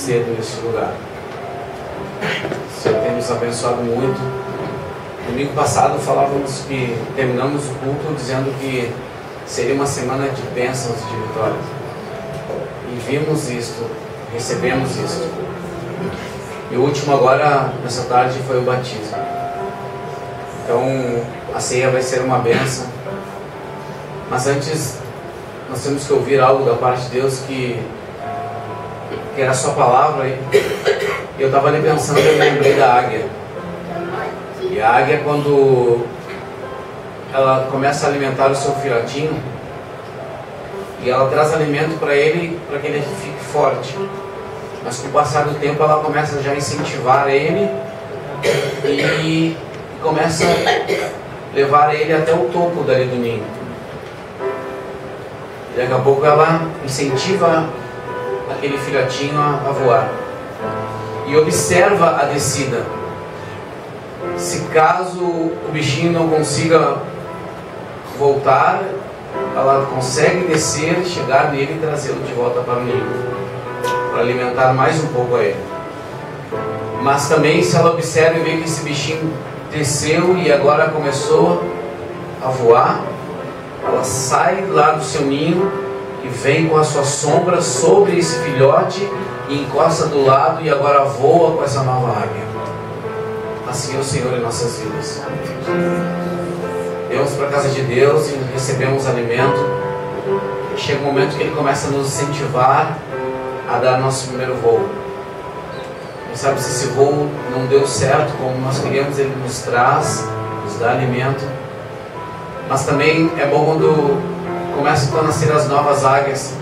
cedo neste lugar. O Senhor tem nos abençoado muito. Domingo passado falávamos que terminamos o culto dizendo que seria uma semana de bênçãos, de vitórias. E vimos isto, recebemos isto. E o último agora, nessa tarde, foi o batismo. Então, a ceia vai ser uma bênção. Mas antes, nós temos que ouvir algo da parte de Deus que era a sua palavra. E eu estava ali pensando, eu lembrei da águia. E a águia, quando ela começa a alimentar o seu filhotinho, e ela traz alimento para ele, para que ele fique forte. Mas com o passar do tempo ela começa já a incentivar ele e começa a levar ele até o topo dali do ninho. E daqui a pouco ela incentiva aquele filhotinho a voar. E observa a descida. Se caso o bichinho não consiga voltar, ela consegue descer, chegar nele e trazê-lo de volta para o ninho, para alimentar mais um pouco a ele. Mas também, se ela observa e vê que esse bichinho desceu e agora começou a voar, ela sai lá do seu ninho e vem com a sua sombra sobre esse filhote e encosta do lado e agora voa com essa nova águia. Assim é o Senhor em nossas vidas. Vamos para a casa de Deus e recebemos alimento. Chega um momento que Ele começa a nos incentivar a dar nosso primeiro voo. Quem sabe se esse voo não deu certo como nós queríamos, Ele nos traz, nos dá alimento. Mas também é bom quando começam a nascer as novas águias,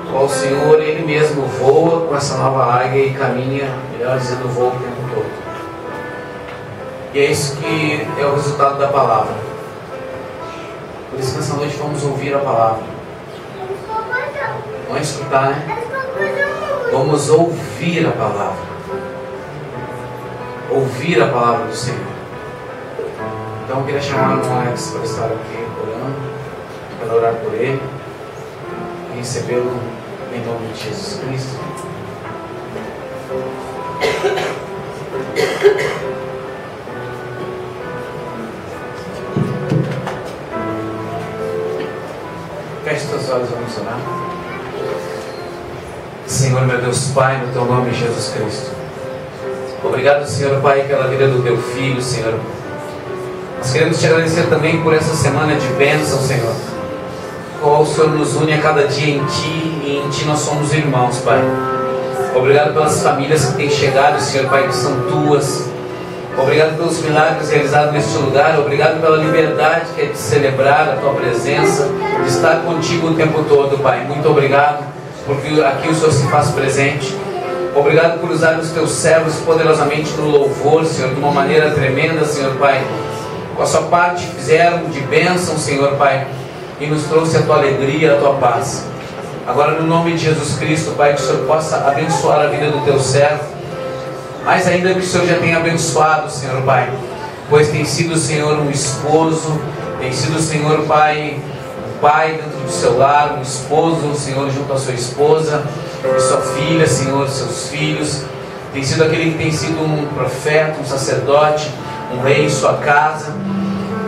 qual o Senhor Ele mesmo voa com essa nova águia e caminha, melhor dizendo, voa o tempo todo. E é isso que é o resultado da palavra. Por isso que nessa noite vamos ouvir a palavra. Vamos escutar, né? Vamos ouvir a palavra. Ouvir a palavra do Senhor. Então eu queria chamar o Alex para estar aqui orando, para orar por ele e recebê-lo em nome de Jesus Cristo. Feche teus olhos, vamos orar. Senhor, meu Deus Pai, no Teu nome, Jesus Cristo. Obrigado, Senhor Pai, pela vida do Teu Filho, Senhor. Nós queremos Te agradecer também por essa semana de bênção, Senhor. Qual o Senhor nos une a cada dia em Ti e em Ti nós somos irmãos, Pai. Obrigado pelas famílias que têm chegado, Senhor Pai, que são Tuas. Obrigado pelos milagres realizados neste lugar. Obrigado pela liberdade que é de celebrar a Tua presença, de estar contigo o tempo todo, Pai. Muito obrigado, porque aqui o Senhor se faz presente. Obrigado por usar os Teus servos poderosamente no louvor, Senhor, de uma maneira tremenda, Senhor Pai. Com a sua parte fizeram de bênção, Senhor Pai, e nos trouxe a Tua alegria, a Tua paz. Agora, no nome de Jesus Cristo, Pai, que o Senhor possa abençoar a vida do Teu servo. Mais ainda que o Senhor já tenha abençoado, Senhor Pai, pois tem sido, Senhor, um esposo, tem sido, Senhor Pai, um pai dentro do seu lar, um esposo, Senhor, junto à sua esposa, e sua filha, Senhor, seus filhos. Tem sido aquele que tem sido um profeta, um sacerdote, um rei em sua casa.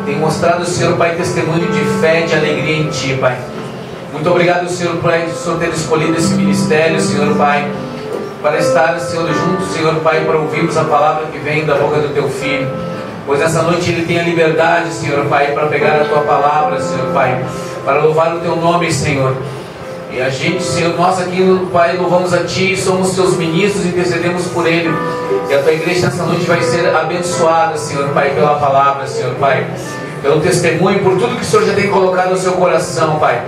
Tem mostrado, Senhor Pai, testemunho de fé, de alegria em Ti, Pai. Muito obrigado, Senhor Pai, por o Senhor ter escolhido esse ministério, Senhor Pai, para estar, Senhor, juntos, Senhor Pai, para ouvirmos a palavra que vem da boca do Teu Filho. Pois nessa noite ele tem a liberdade, Senhor Pai, para pegar a Tua palavra, Senhor Pai, para louvar o Teu nome, Senhor. E a gente, Senhor, nós aqui, Pai, louvamos a Ti, somos Teus ministros, intercedemos por Ele. E a Tua igreja nessa noite vai ser abençoada, Senhor Pai, pela palavra, Senhor Pai, pelo testemunho, por tudo que o Senhor já tem colocado no seu coração, Pai.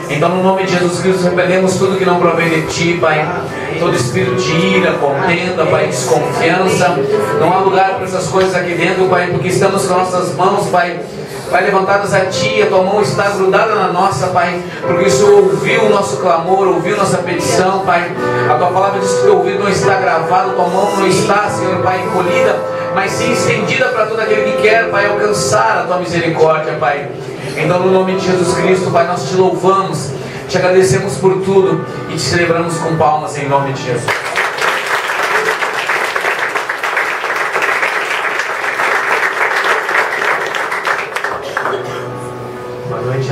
Então, no nome de Jesus Cristo, repreendemos tudo que não provém de Ti, Pai. Todo espírito de ira, contenda, Pai, desconfiança. Não há lugar para essas coisas aqui dentro, Pai, porque estamos com nossas mãos, Pai, levantadas a Ti. A Tua mão está grudada na nossa, Pai, porque o Senhor ouviu o nosso clamor, ouviu nossa petição, Pai. A Tua palavra diz que o Teu ouvido não está gravado, Tua mão não está, Senhor Pai, encolhida, mas sim estendida para todo aquele que quer, Pai, alcançar a Tua misericórdia, Pai. Então, no nome de Jesus Cristo, Pai, nós Te louvamos, Te agradecemos por tudo e Te celebramos com palmas em nome de Jesus.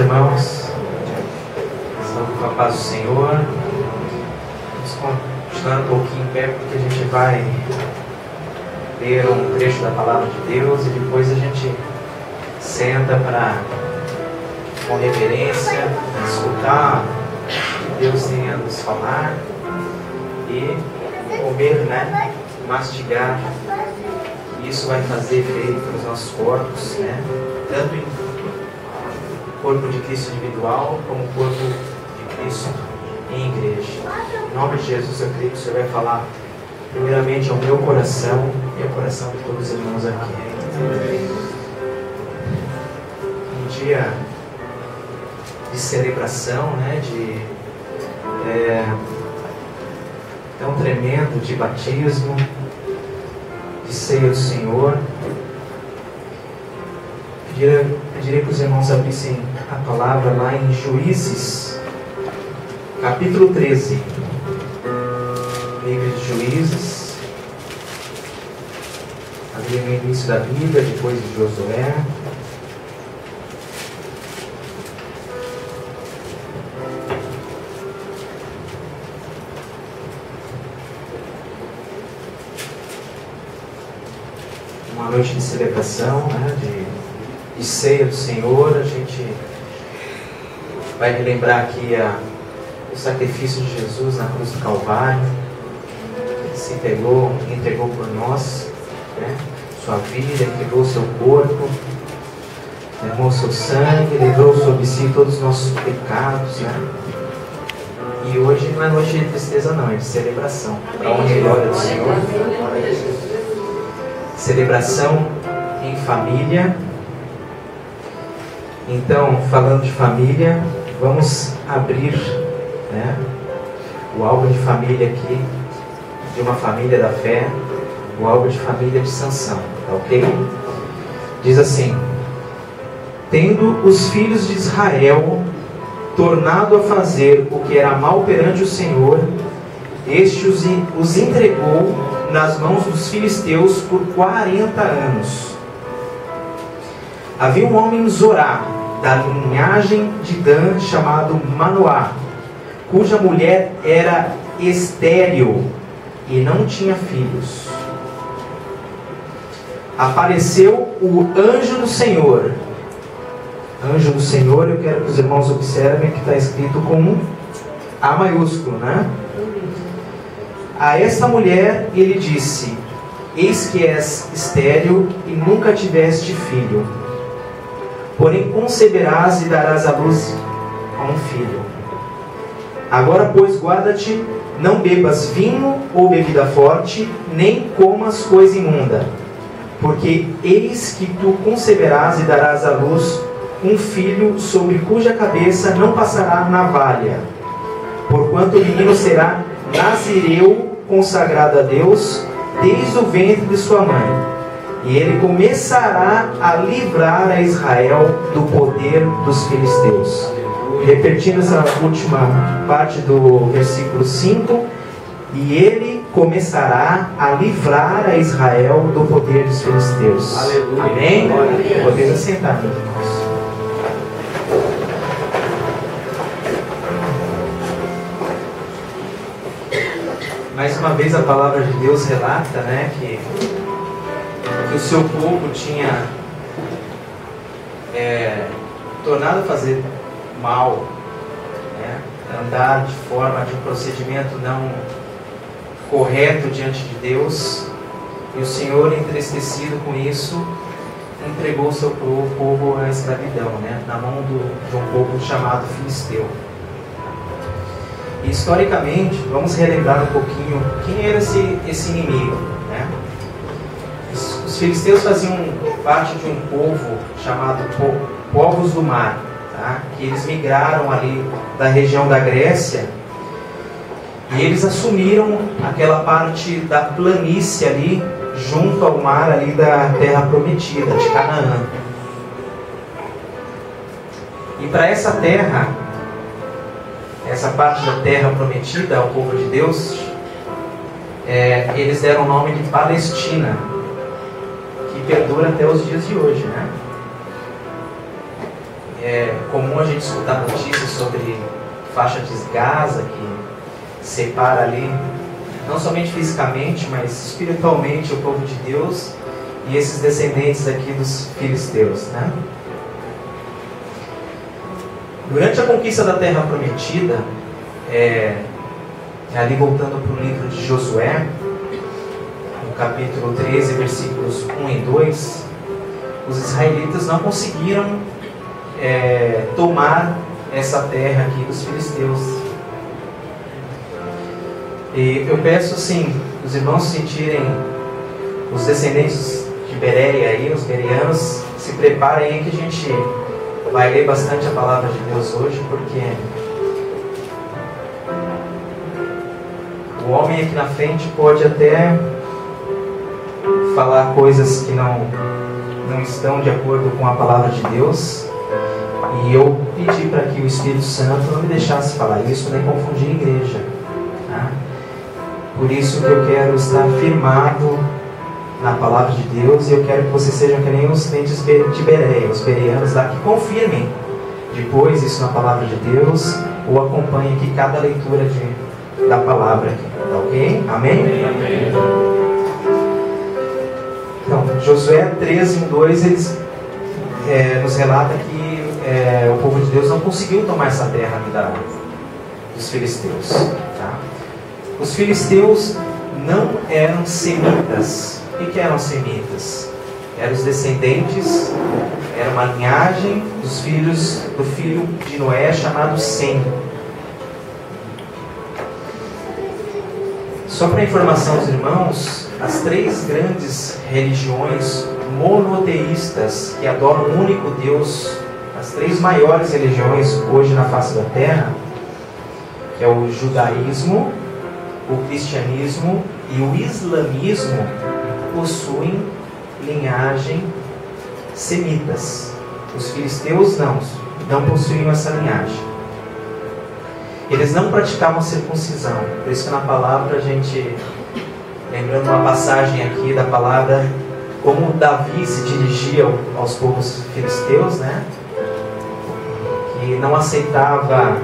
irmãos, estão com a paz do Senhor. Vamos continuar um pouquinho em pé, porque a gente vai ler um trecho da palavra de Deus e depois a gente senta para, com reverência, escutar o que Deus tem a nos falar e comer, né? Mastigar. Isso vai fazer efeito nos nossos corpos, né? Tanto em corpo de Cristo individual, como corpo de Cristo em igreja. Em nome de Jesus, eu creio que o Senhor vai falar primeiramente ao meu coração e ao coração de todos os irmãos aqui. Um dia de celebração, né? Tão tremendo, de batismo, de ceia do Senhor. Pediria que os irmãos abrissem a palavra lá em Juízes, capítulo 13. Livro de Juízes, ali no início da Bíblia, depois de Josué. Uma noite de celebração, né, de ceia do Senhor. A gente vai relembrar aqui o sacrifício de Jesus na cruz do Calvário. Ele se entregou por nós, né, sua vida, entregou seu corpo, derramou seu sangue, levou sobre si todos os nossos pecados, né? E hoje não é noite de tristeza não, é de celebração, para a honra e glória do Senhor. Celebração em família. Então, falando de família, vamos abrir, né, o álbum de família aqui, de uma família da fé, o álbum de família de Sansão, tá ok? Diz assim: tendo os filhos de Israel tornado a fazer o que era mal perante o Senhor, este os entregou nas mãos dos filisteus por 40 anos. Havia um homem em Zorá, da linhagem de Dan, chamado Manoá, cuja mulher era estéril e não tinha filhos. Apareceu o anjo do Senhor. Anjo do Senhor, eu quero que os irmãos observem que está escrito com um A maiúsculo, né? A esta mulher ele disse: eis que és estéril e nunca tiveste filho, porém conceberás e darás à luz a um filho. Agora, pois, guarda-te, não bebas vinho ou bebida forte, nem comas coisa imunda, porque eis que tu conceberás e darás à luz um filho, sobre cuja cabeça não passará navalha, porquanto o menino será nazireu, consagrado a Deus, desde o ventre de sua mãe, e ele começará a livrar a Israel do poder dos filisteus. Repetindo essa última parte do versículo 5, e ele começará a livrar a Israel do poder dos filisteus. Aleluia. Amém? Podemos sentar, meus irmãos. Mais uma vez a palavra de Deus relata, né, que o seu povo tinha tornado a fazer mal, né, andar de forma de um procedimento não correto diante de Deus, e o Senhor, entristecido com isso, entregou o seu povo à escravidão, né, na mão de um povo chamado filisteu. E, historicamente, vamos relembrar um pouquinho quem era esse inimigo, né? Os filisteus faziam parte de um povo chamado povos do mar, tá? Que eles migraram ali da região da Grécia, e eles assumiram aquela parte da planície ali, junto ao mar ali da terra prometida, de Canaã. E para essa terra, essa parte da terra prometida ao povo de Deus, eles deram o nome de Palestina, que perdura até os dias de hoje, né? É comum a gente escutar notícias sobre faixa de Gaza que separa ali, não somente fisicamente, mas espiritualmente o povo de Deus e esses descendentes aqui dos filisteus, né? Durante a conquista da Terra Prometida, ali voltando para o livro de Josué, no capítulo 13, versículos 1 e 2, os israelitas não conseguiram tomar essa terra aqui dos filisteus. E eu peço assim, os irmãos sentirem, os descendentes de Bereia aí, os bereanos, se preparem aí que a gente vai ler bastante a palavra de Deus hoje, porque o homem aqui na frente pode até falar coisas que não estão de acordo com a palavra de Deus, e eu pedi para que o Espírito Santo não me deixasse falar isso, nem confundir a igreja, tá? Por isso que eu quero estar firmado na palavra de Deus, e eu quero que vocês sejam que nem os crentes de Bereia, os bereanos lá, que confirmem depois isso na palavra de Deus, ou acompanhem aqui cada leitura da palavra aqui, tá ok? Amém? Amém. Então, Josué 13:2, eles nos relata que o povo de Deus não conseguiu tomar essa terra dos filisteus, tá? Os filisteus não eram semitas. O que eram semitas? Eram os descendentes, era uma linhagem dos filhos do filho de Noé chamado Sem. Só para informação dos irmãos, as três grandes religiões monoteístas que adoram um único Deus, as três maiores religiões hoje na face da terra, que é o judaísmo, o cristianismo e o islamismo, possuem linhagem semitas. Os filisteus não possuíam essa linhagem. Eles não praticavam circuncisão. Por isso que na palavra a gente, lembrando uma passagem aqui da palavra, como Davi se dirigia aos povos filisteus, né? Que não aceitava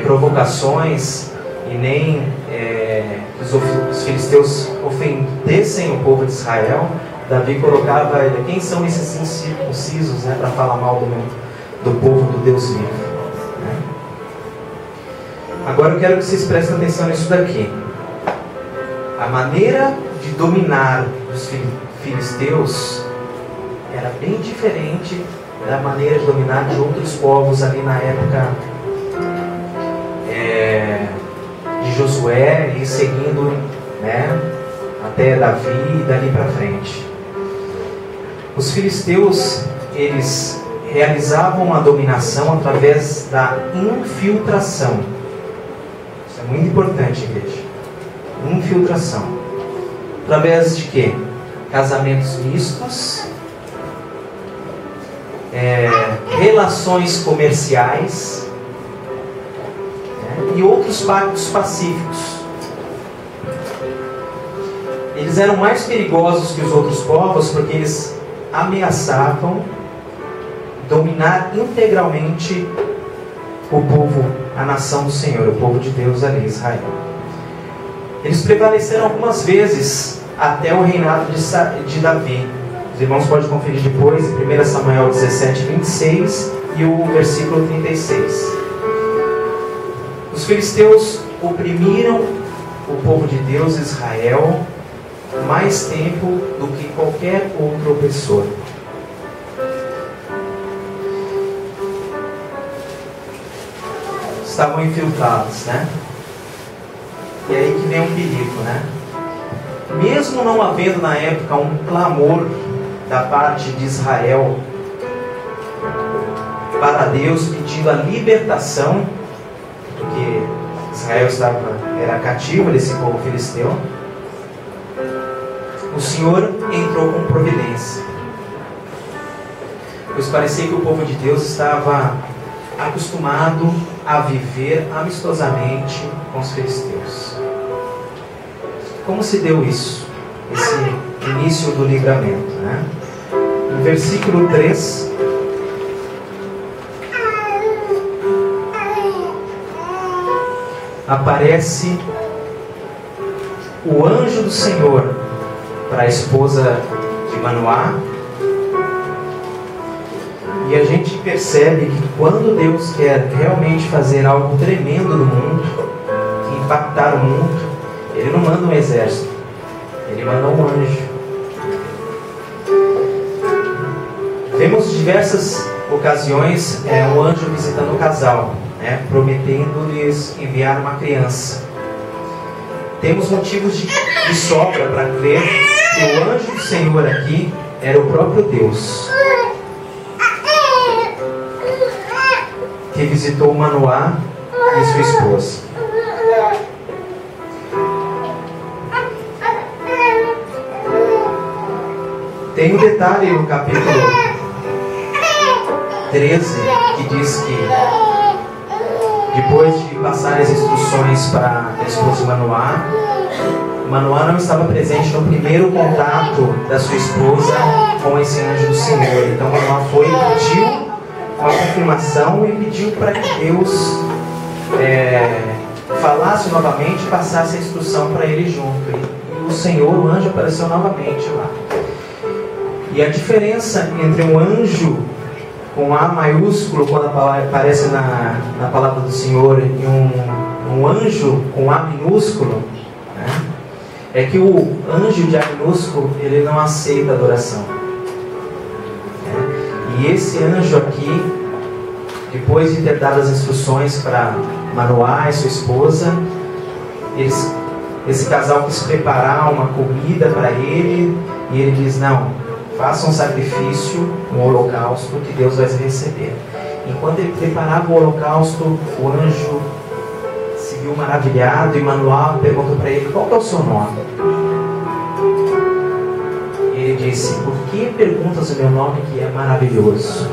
provocações e nem que os filisteus ofendessem o povo de Israel. Davi colocava quem são esses incircuncisos, né, para falar mal do povo do Deus vivo, né? Agora eu quero que vocês prestem atenção nisso daqui. A maneira de dominar os filisteus era bem diferente da maneira de dominar de outros povos ali na época de Josué e seguindo, né, até Davi e dali para frente. Os filisteus, eles realizavam a dominação através da infiltração. Isso é muito importante, igreja. Infiltração. Através de quê? Casamentos mistos, relações comerciais, né, e outros pactos pacíficos. Eles eram mais perigosos que os outros povos porque eles ameaçavam dominar integralmente o povo, a nação do Senhor, o povo de Deus ali, Israel. Eles prevaleceram algumas vezes até o reinado de Davi. Os irmãos podem conferir depois em 1 Samuel 17:26 e o versículo 36. Os filisteus oprimiram o povo de Deus, Israel, mais tempo do que qualquer outro opressor. Estavam infiltrados, né? E aí que vem um perigo, né? Mesmo não havendo na época um clamor da parte de Israel para Deus pedindo a libertação, porque Israel era cativo desse povo filisteu, o Senhor entrou com providência, pois parecia que o povo de Deus estava acostumado a viver amistosamente com os filisteus. Como se deu isso? Esse início do livramento, né? No versículo 3, aparece o anjo do Senhor para a esposa de Manoá. E a gente percebe que quando Deus quer realmente fazer algo tremendo no mundo, impactar o mundo, Ele não manda um exército, Ele manda um anjo. Vemos diversas ocasiões um anjo visitando o casal, prometendo-lhes enviar uma criança. Temos motivos de sobra para crer que o anjo do Senhor aqui era o próprio Deus, que visitou Manoá e sua esposa. Tem um detalhe no capítulo 13 que diz que depois de passar as instruções para a esposa de Manoá, Manoá não estava presente no primeiro contato da sua esposa com esse anjo do Senhor. Então Manoá foi e pediu uma confirmação e pediu para que Deus falasse novamente e passasse a instrução para ele junto. E o Senhor, o anjo, apareceu novamente lá. E a diferença entre um anjo com A maiúsculo, quando aparece na palavra do Senhor, e um anjo com A minúsculo, é que o anjo de A minúsculo, ele não aceita adoração. E esse anjo aqui, depois de ter dado as instruções para Manoá e sua esposa, esse casal quis preparar uma comida para ele, e ele diz: não, faça um sacrifício, um holocausto, que Deus vai receber. Enquanto ele preparava o holocausto, o anjo se viu maravilhado, e Manoá perguntou para ele: qual que é o seu nome? Ele disse: por que perguntas o meu nome, que é maravilhoso?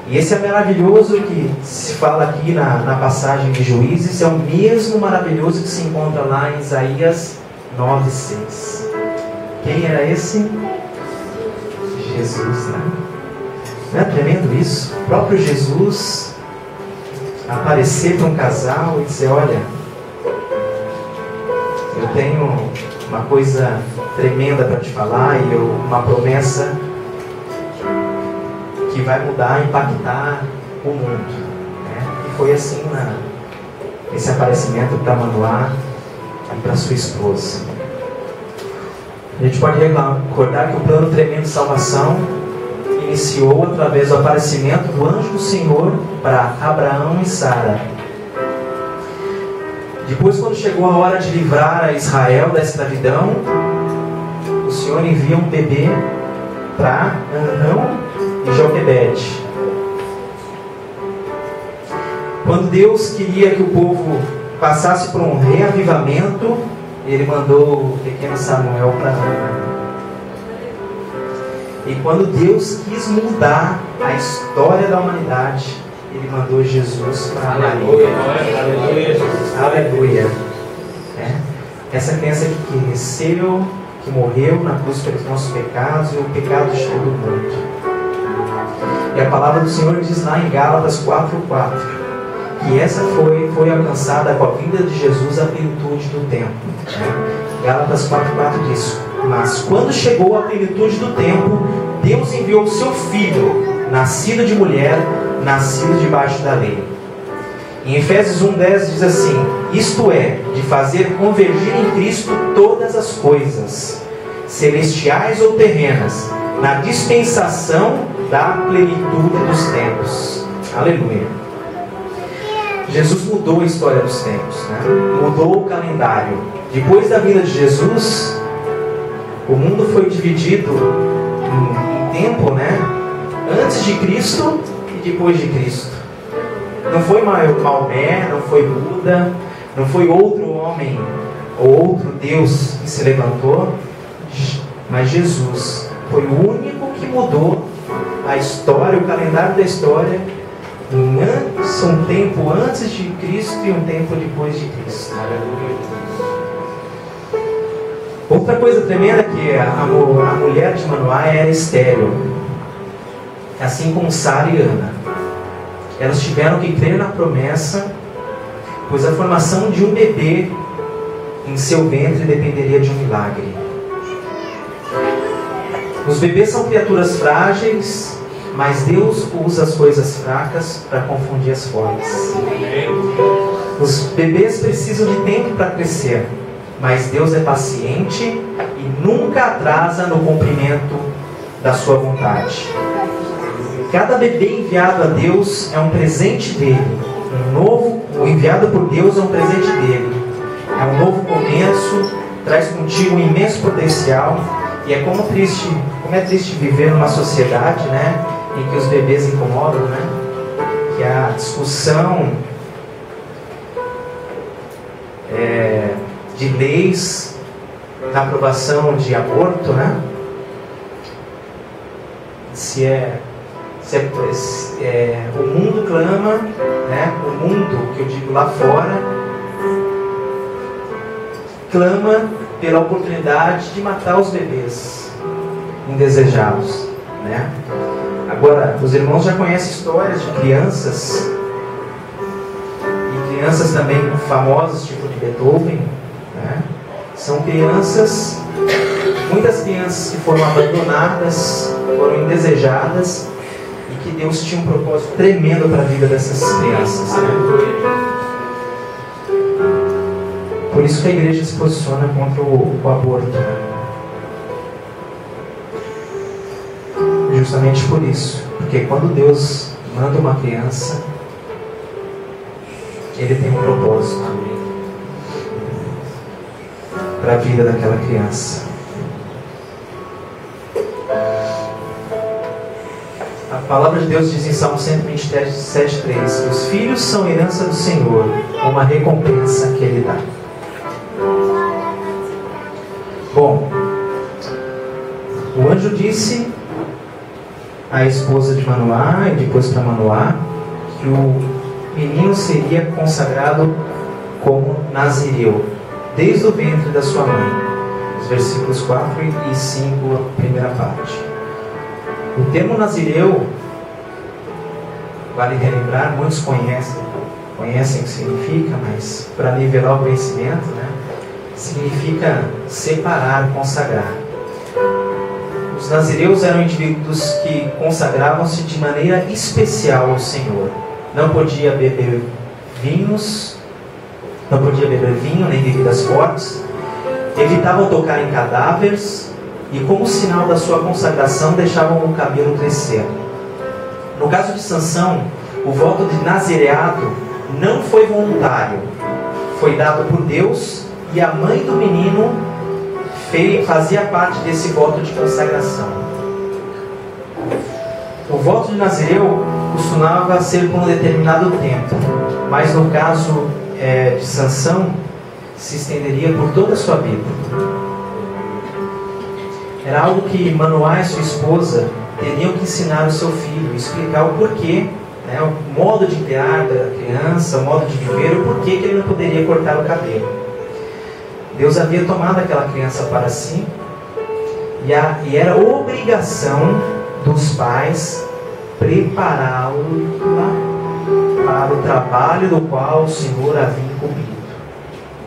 E esse é maravilhoso que se fala aqui na passagem de Juízes, é o mesmo maravilhoso que se encontra lá em Isaías 9:6. Quem era esse? Jesus, né? Não é tremendo isso? O próprio Jesus aparecer para um casal e dizer: olha, eu tenho uma coisa tremenda para te falar, e uma promessa que vai mudar, impactar o mundo, né? E foi assim esse aparecimento para Manoá e para sua esposa. A gente pode recordar que o plano tremendo de salvação iniciou através do aparecimento do anjo do Senhor para Abraão e Sara. Depois, quando chegou a hora de livrar a Israel da escravidão, o Senhor envia um bebê para Arão e Joquebede. Quando Deus queria que o povo passasse por um reavivamento, Ele mandou o pequeno Samuel para Ana. E quando Deus quis mudar a história da humanidade, Ele mandou Jesus para Maria. Aleluia. Essa criança que cresceu, que morreu na cruz pelos nossos pecados e o pecado de todo mundo. E a palavra do Senhor diz lá em Gálatas 4:4 que essa foi alcançada com a vinda de Jesus a plenitude do tempo. Gálatas 4:4 diz: mas quando chegou a plenitude do tempo, Deus enviou o seu Filho, nascido de mulher, nascido debaixo da lei. Em Efésios 1:10 diz assim: isto é, de fazer convergir em Cristo todas as coisas, celestiais ou terrenas, na dispensação da plenitude dos tempos. Aleluia. Jesus mudou a história dos tempos, mudou o calendário. Depois da vinda de Jesus, o mundo foi dividido em tempo, antes de Cristo e depois de Cristo. Não foi Maomé, não foi Buda, não foi outro homem ou outro Deus que se levantou, mas Jesus foi o único que mudou a história, o calendário da história. Um tempo antes de Cristo e um tempo depois de Cristo. Outra coisa tremenda é que a mulher de Manoá era estéril, assim como Sara e Ana. Elas tiveram que crer na promessa pois a formação de um bebê em seu ventre dependeria de um milagre. Os bebês são criaturas frágeis, mas Deus usa as coisas fracas para confundir as fortes. Os bebês precisam de tempo para crescer, mas Deus é paciente e nunca atrasa no cumprimento da sua vontade. Cada bebê enviado a Deus é um presente dele. O enviado por Deus é um presente dele. É um novo começo, traz contigo um imenso potencial. E é como é triste viver numa sociedade, né, em que os bebês incomodam, né? Que a discussão de leis na aprovação de aborto, né? O mundo clama, né? O mundo, que eu digo lá fora, clama pela oportunidade de matar os bebês indesejados, né? Agora, os irmãos já conhecem histórias de crianças, e crianças também famosas, tipo de Beethoven, né? São crianças, muitas crianças que foram abandonadas, foram indesejadas, e que Deus tinha um propósito tremendo para a vida dessas crianças, né? Por isso que a igreja se posiciona contra o aborto, né? Justamente por isso, porque quando Deus manda uma criança, Ele tem um propósito para a vida daquela criança. A palavra de Deus diz em Salmo 127:3 que os filhos são herança do Senhor, uma recompensa que Ele dá. Bom, o anjo disse à esposa de Manoá e depois para Manoá que o menino seria consagrado como nazireu desde o ventre da sua mãe. Os versículos 4 e 5, a primeira parte. O termo nazireu, vale relembrar, muitos conhecem o que significa, mas para nivelar o conhecimento, né, significa separar, consagrar. Os nazireus eram indivíduos que consagravam-se de maneira especial ao Senhor. Não podia beber vinho, nem bebidas fortes. Evitavam tocar em cadáveres e, como sinal da sua consagração, deixavam o cabelo crescer. No caso de Sansão, o voto de nazireado não foi voluntário. Foi dado por Deus e a mãe do menino fazia parte desse voto de consagração. O voto de nazireu costumava ser por um determinado tempo, mas no caso de Sansão, se estenderia por toda a sua vida. Era algo que Manoá e sua esposa teriam que ensinar o seu filho, explicar o porquê, né, o modo de criar da criança, o modo de viver, o porquê que ele não poderia cortar o cabelo. Deus havia tomado aquela criança para si, e era obrigação dos pais prepará-la para o trabalho do qual o Senhor havia incumbido.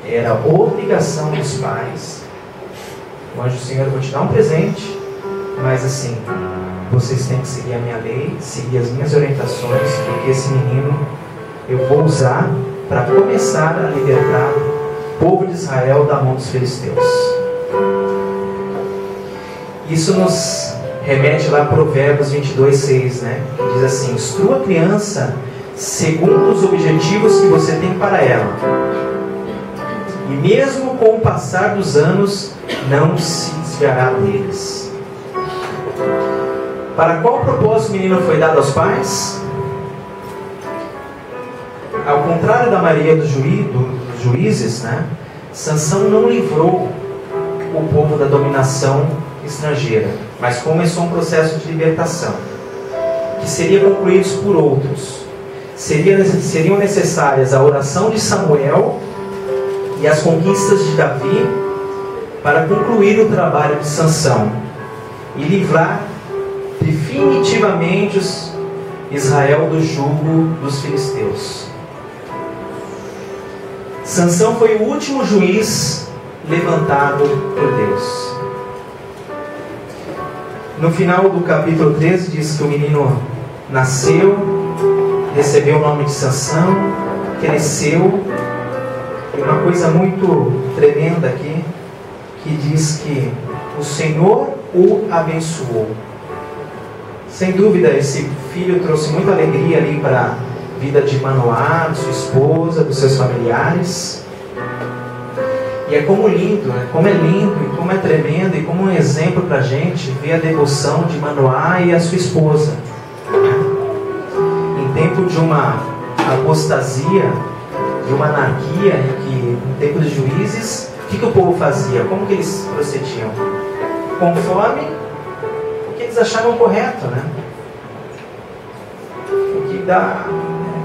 Era obrigação dos pais. O anjo do Senhor, eu vou te dar um presente, mas assim, vocês têm que seguir a minha lei, seguir as minhas orientações, porque esse menino eu vou usar para começar a libertar o povo de Israel da mão dos filisteus. Isso nos remete lá a Provérbios 22:6, né? Que diz assim: instrua a criança segundo os objetivos que você tem para ela, e mesmo com o passar dos anos não se desviará deles. Para qual propósito o menino foi dado aos pais? Ao contrário da maioria dos juízes, né? Sansão não livrou o povo da dominação estrangeira, mas começou um processo de libertação, que seria concluído por outros. Seriam necessárias a oração de Samuel e as conquistas de Davi para concluir o trabalho de Sansão e livrar definitivamente Israel do jugo dos filisteus. Sansão foi o último juiz levantado por Deus. No final do capítulo 13 diz que o menino nasceu, recebeu o nome de Sansão, cresceu. E uma coisa muito tremenda aqui, que diz que o Senhor o abençoou. Sem dúvida, esse filho trouxe muita alegria ali para a vida de Manoá, de sua esposa, dos seus familiares. E é como lindo, né? Como é lindo e como é tremendo e como um exemplo para a gente ver a devoção de Manoá e a sua esposa. Em tempo de uma apostasia, de uma anarquia, em que no tempo dos juízes, o que o povo fazia? Como que eles procediam? Conforme o que eles achavam correto, né? O que dá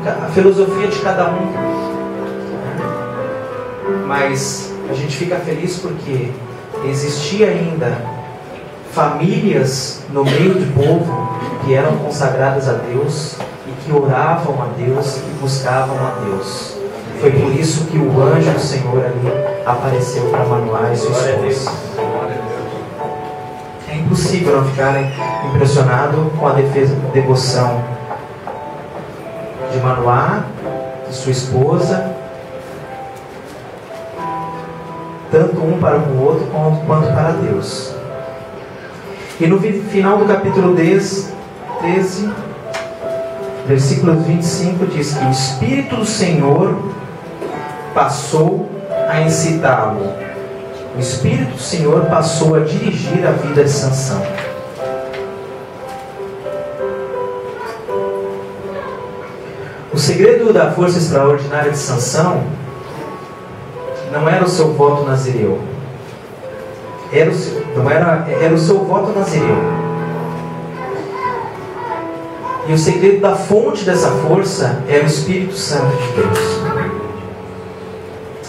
a filosofia de cada um. Mas a gente fica feliz porque existia ainda famílias no meio do povo que eram consagradas a Deus e que oravam a Deus e buscavam a Deus. Foi por isso que o anjo do Senhor ali apareceu para Manoá e sua esposa. É impossível não ficar impressionado com a devoção de Manoá, de sua esposa, tanto um para o outro quanto para Deus. E no final do capítulo 13, versículo 25, diz que o Espírito do Senhor passou a incitá-lo. O Espírito do Senhor passou a dirigir a vida de Sansão. O segredo da força extraordinária de Sansão não era o seu voto nazireu. Era o seu voto nazireu. E o segredo da fonte dessa força era o Espírito Santo de Deus.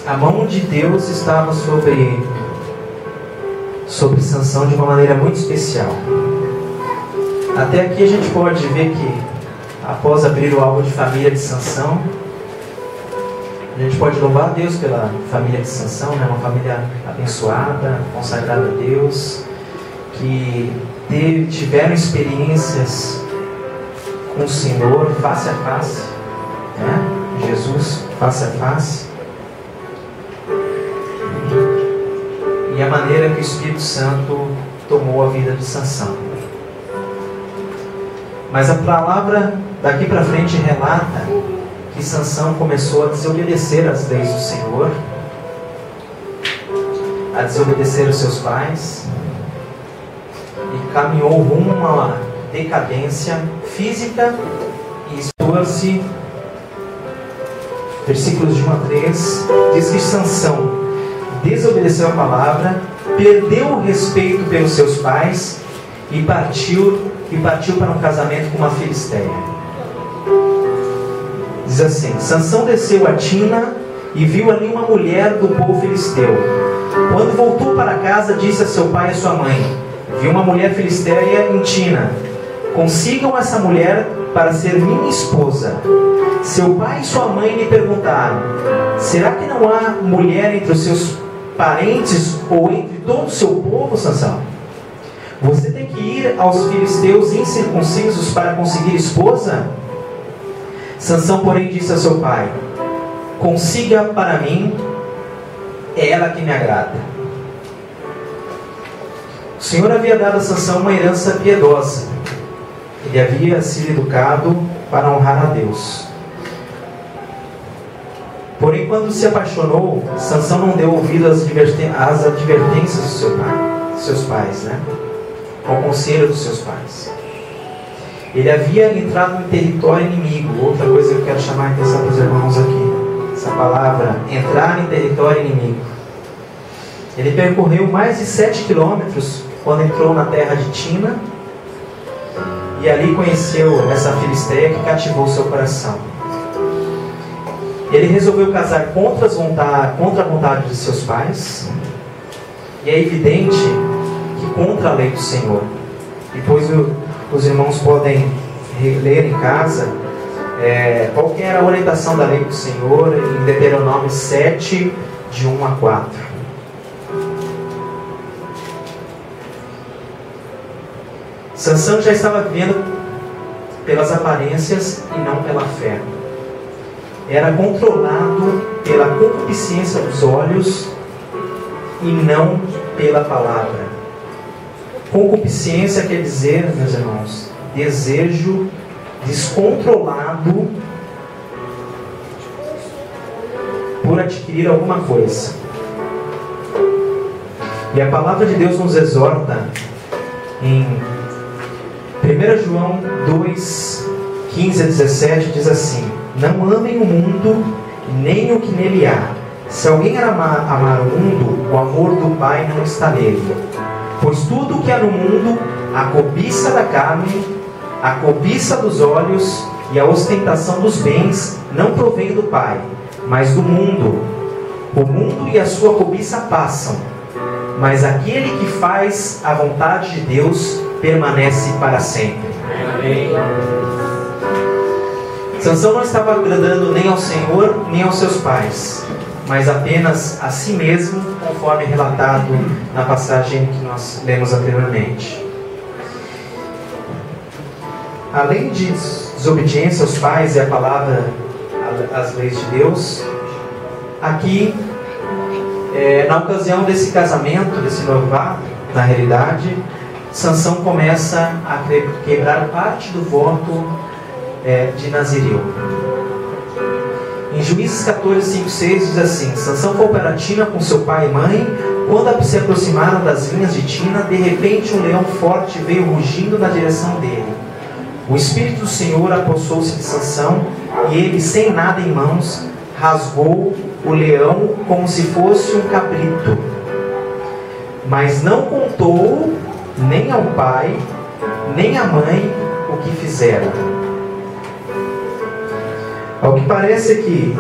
A mão de Deus estava sobre Sansão de uma maneira muito especial. Até aqui a gente pode ver que, após abrir o álbum de família de Sansão, a gente pode louvar a Deus pela família de Sansão, né? Uma família abençoada, consagrada a Deus, que tiveram experiências com o Senhor face a face, né? Jesus face a face. E a maneira que o Espírito Santo tomou a vida de Sansão. Mas a palavra daqui para frente relata que Sansão começou a desobedecer às leis do Senhor, a desobedecer aos seus pais, e caminhou rumo a uma decadência física e expor-se. Versículos de 1 a 3 diz que Sansão desobedeceu a palavra, perdeu o respeito pelos seus pais e partiu para um casamento com uma filisteia. Diz assim: Sansão desceu a Tina e viu ali uma mulher do povo filisteu. Quando voltou para casa, disse a seu pai e a sua mãe: vi uma mulher filisteia em Tina. Consigam essa mulher para ser minha esposa. Seu pai e sua mãe lhe perguntaram: será que não há mulher entre os seus parentes ou entre todo o seu povo, Sansão? Você tem que ir aos filisteus incircuncisos para conseguir esposa? Sansão, porém, disse a seu pai: consiga para mim, é ela que me agrada. O Senhor havia dado a Sansão uma herança piedosa. Ele havia sido educado para honrar a Deus. Porém, quando se apaixonou, Sansão não deu ouvido às advertências dos seus pais, né? Ao conselho dos seus pais. Ele havia entrado no território inimigo. Outra coisa que eu quero chamar a atenção para os irmãos aqui. Essa palavra, entrar em território inimigo. Ele percorreu mais de 7 quilômetros quando entrou na terra de Tina. E ali conheceu essa filisteia que cativou seu coração. Ele resolveu casar contra a vontade de seus pais. E é evidente que contra a lei do Senhor. Depois os irmãos podem ler em casa qual que era a orientação da lei do Senhor em Deuteronômio 7, de 1 a 4. Sansão já estava vivendo pelas aparências e não pela fé. Era controlado pela concupiscência dos olhos e não pela palavra. Concupiscência quer dizer, meus irmãos, desejo descontrolado por adquirir alguma coisa. E a palavra de Deus nos exorta em 1 João 2, 15 a 17, diz assim: não amem o mundo, nem o que nele há. Se alguém amar o mundo, o amor do Pai não está nele. Pois tudo o que há no mundo, a cobiça da carne, a cobiça dos olhos e a ostentação dos bens, não provém do Pai, mas do mundo. O mundo e a sua cobiça passam, mas aquele que faz a vontade de Deus permanece para sempre. Amém. Sansão não estava agradando nem ao Senhor, nem aos seus pais, mas apenas a si mesmo, conforme relatado na passagem que nós lemos anteriormente. Além de desobediência aos pais e a palavra, as leis de Deus, aqui, na ocasião desse casamento, desse noivado, na realidade, Sansão começa a quebrar parte do voto de Nazireu. Em Juízes 14, 5, 6 diz assim: Sansão foi para Tina com seu pai e mãe. Quando se aproximaram das vinhas de Tina, de repente um leão forte veio rugindo na direção dele. O Espírito do Senhor apossou-se de Sansão, e ele, sem nada em mãos, rasgou o leão como se fosse um cabrito. Mas não contou nem ao pai, nem à mãe o que fizeram. Ao que parece que,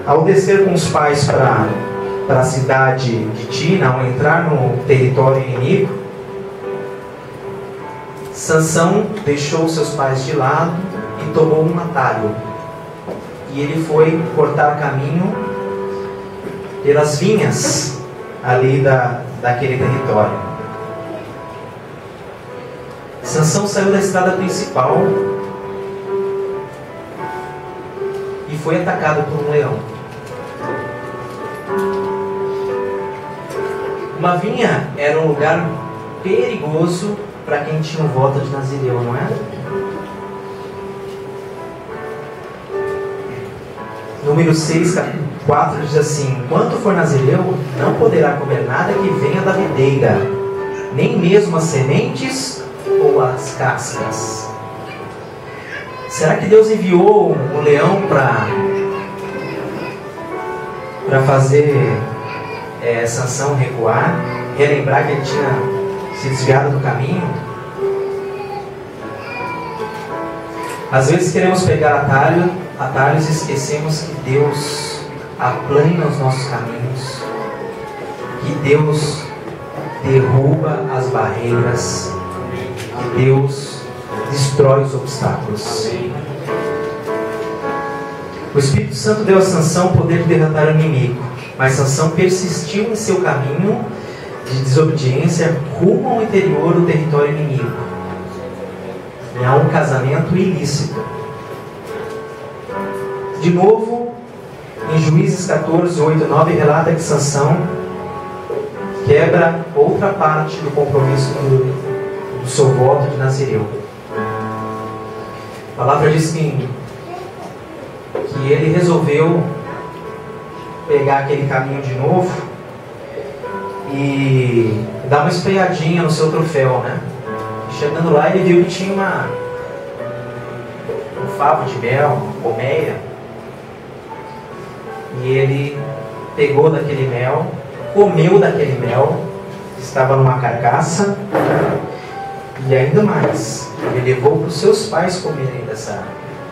ao descer com os pais para a cidade de Tina, ao entrar no território inimigo, Sansão deixou seus pais de lado e tomou um atalho. E ele foi cortar caminho pelas vinhas ali daquele território. Sansão saiu da estrada principal e foi atacado por um leão. Uma vinha era um lugar perigoso para quem tinha um voto de Nazireu, não é? Número 6, 4 diz assim: enquanto for Nazireu, não poderá comer nada que venha da videira, nem mesmo as sementes ou as cascas. Será que Deus enviou um leão para fazer Sansão recuar, relembrar que ele tinha se desviado do caminho? Às vezes queremos pegar atalhos e esquecemos que Deus aplana os nossos caminhos, que Deus derruba as barreiras, que Deus destrói os obstáculos. O Espírito Santo deu a Sansão o poder de derrotar o inimigo, mas Sansão persistiu em seu caminho de desobediência rumo ao interior do território inimigo, e a um casamento ilícito. De novo, em Juízes 14, 8 e 9, relata que Sansão quebra outra parte do compromisso do seu voto de Nazireu. A palavra diz que ele resolveu pegar aquele caminho de novo e dar uma espreiadinha no seu troféu, né? Chegando lá, ele viu que tinha um favo de mel, uma colmeia, e ele pegou daquele mel, comeu daquele mel, que estava numa carcaça, e ainda mais, ele levou para os seus pais comerem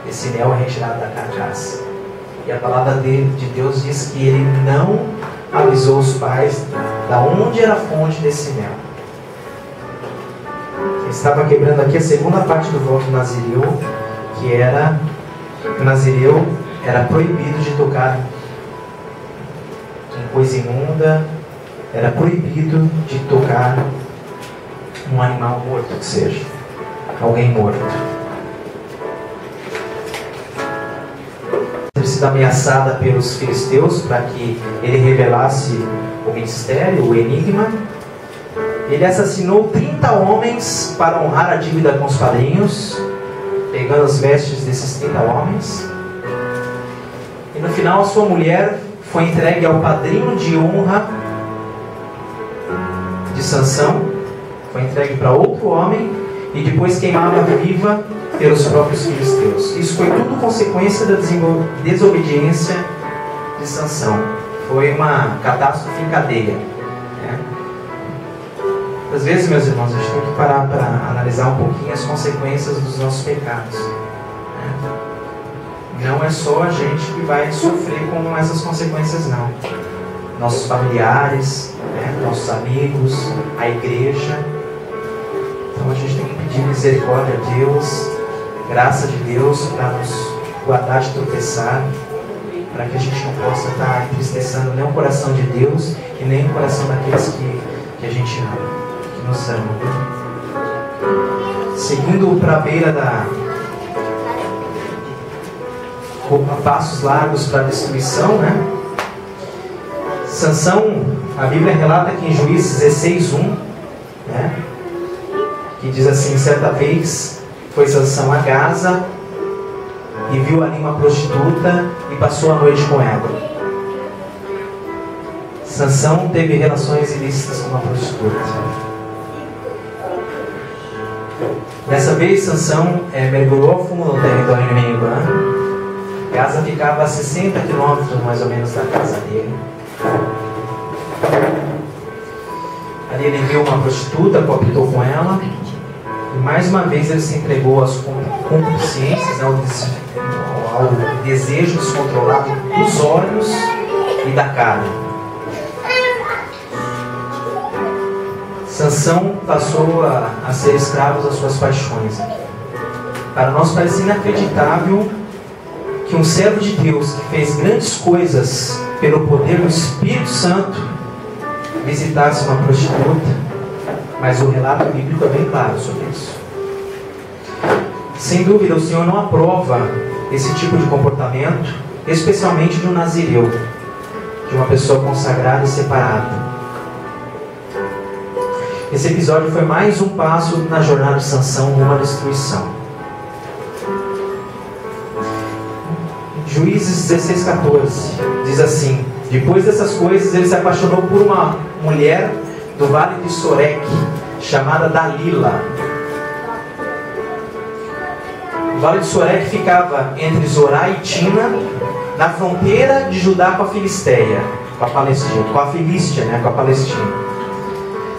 esse mel retirado da carcaça. E a palavra de Deus diz que ele não avisou os pais da onde era a fonte desse mel. Ele estava quebrando aqui a segunda parte do voto nazireu, que era O nazireu era proibido de tocar em coisa imunda, era proibido de tocar um animal morto, que seja, alguém morto. Ter sido ameaçada pelos filisteus para que ele revelasse o mistério, o enigma. Ele assassinou 30 homens para honrar a dívida com os padrinhos, pegando as vestes desses 30 homens. E no final a sua mulher foi entregue ao padrinho de honra de Sansão, foi entregue para outro homem e depois queimada viva pelos próprios filisteus. Isso foi tudo consequência da desobediência de Sansão. Foi uma catástrofe em cadeia, né? Às vezes, meus irmãos, a gente tem que parar para analisar um pouquinho as consequências dos nossos pecados, né? Não é só a gente que vai sofrer com essas consequências, não. Nossos familiares, né? Nossos amigos, a igreja. Então a gente tem que pedir misericórdia a Deus, graça de Deus para nos guardar de tropeçar, para que a gente não possa estar entristecendo nem o coração de Deus e nem o coração daqueles que a gente ama, que nos amam. Seguindo para a beira a passos largos para a destruição, né? Sansão, a Bíblia relata que em Juízes 16:1, né? Que diz assim: certa vez foi Sansão a Gaza e viu ali uma prostituta e passou a noite com ela. Sansão teve relações ilícitas com uma prostituta. Dessa vez Sansão mergulhou fundo no território inimigo, né? Gaza ficava a 60 quilômetros mais ou menos da casa dele. Ali ele viu uma prostituta, coabitou com ela. E mais uma vez ele se entregou às concupiscências, né, ao desejo descontrolado dos olhos e da carne. Sansão passou a ser escravo das suas paixões. Para nós parece inacreditável que um servo de Deus que fez grandes coisas pelo poder do Espírito Santo visitasse uma prostituta, mas o relato bíblico é bem claro sobre isso. Sem dúvida, o Senhor não aprova esse tipo de comportamento, especialmente de um nazireu, de uma pessoa consagrada e separada. Esse episódio foi mais um passo na jornada de Sansão rumo à destruição. Juízes 16:14 diz assim: depois dessas coisas ele se apaixonou por uma mulher do vale de Sorek, chamada Dalila. O vale de Sorek ficava entre Zorá e Tina, na fronteira de Judá com a Filistéia, com a Filístia, né, com a Palestina.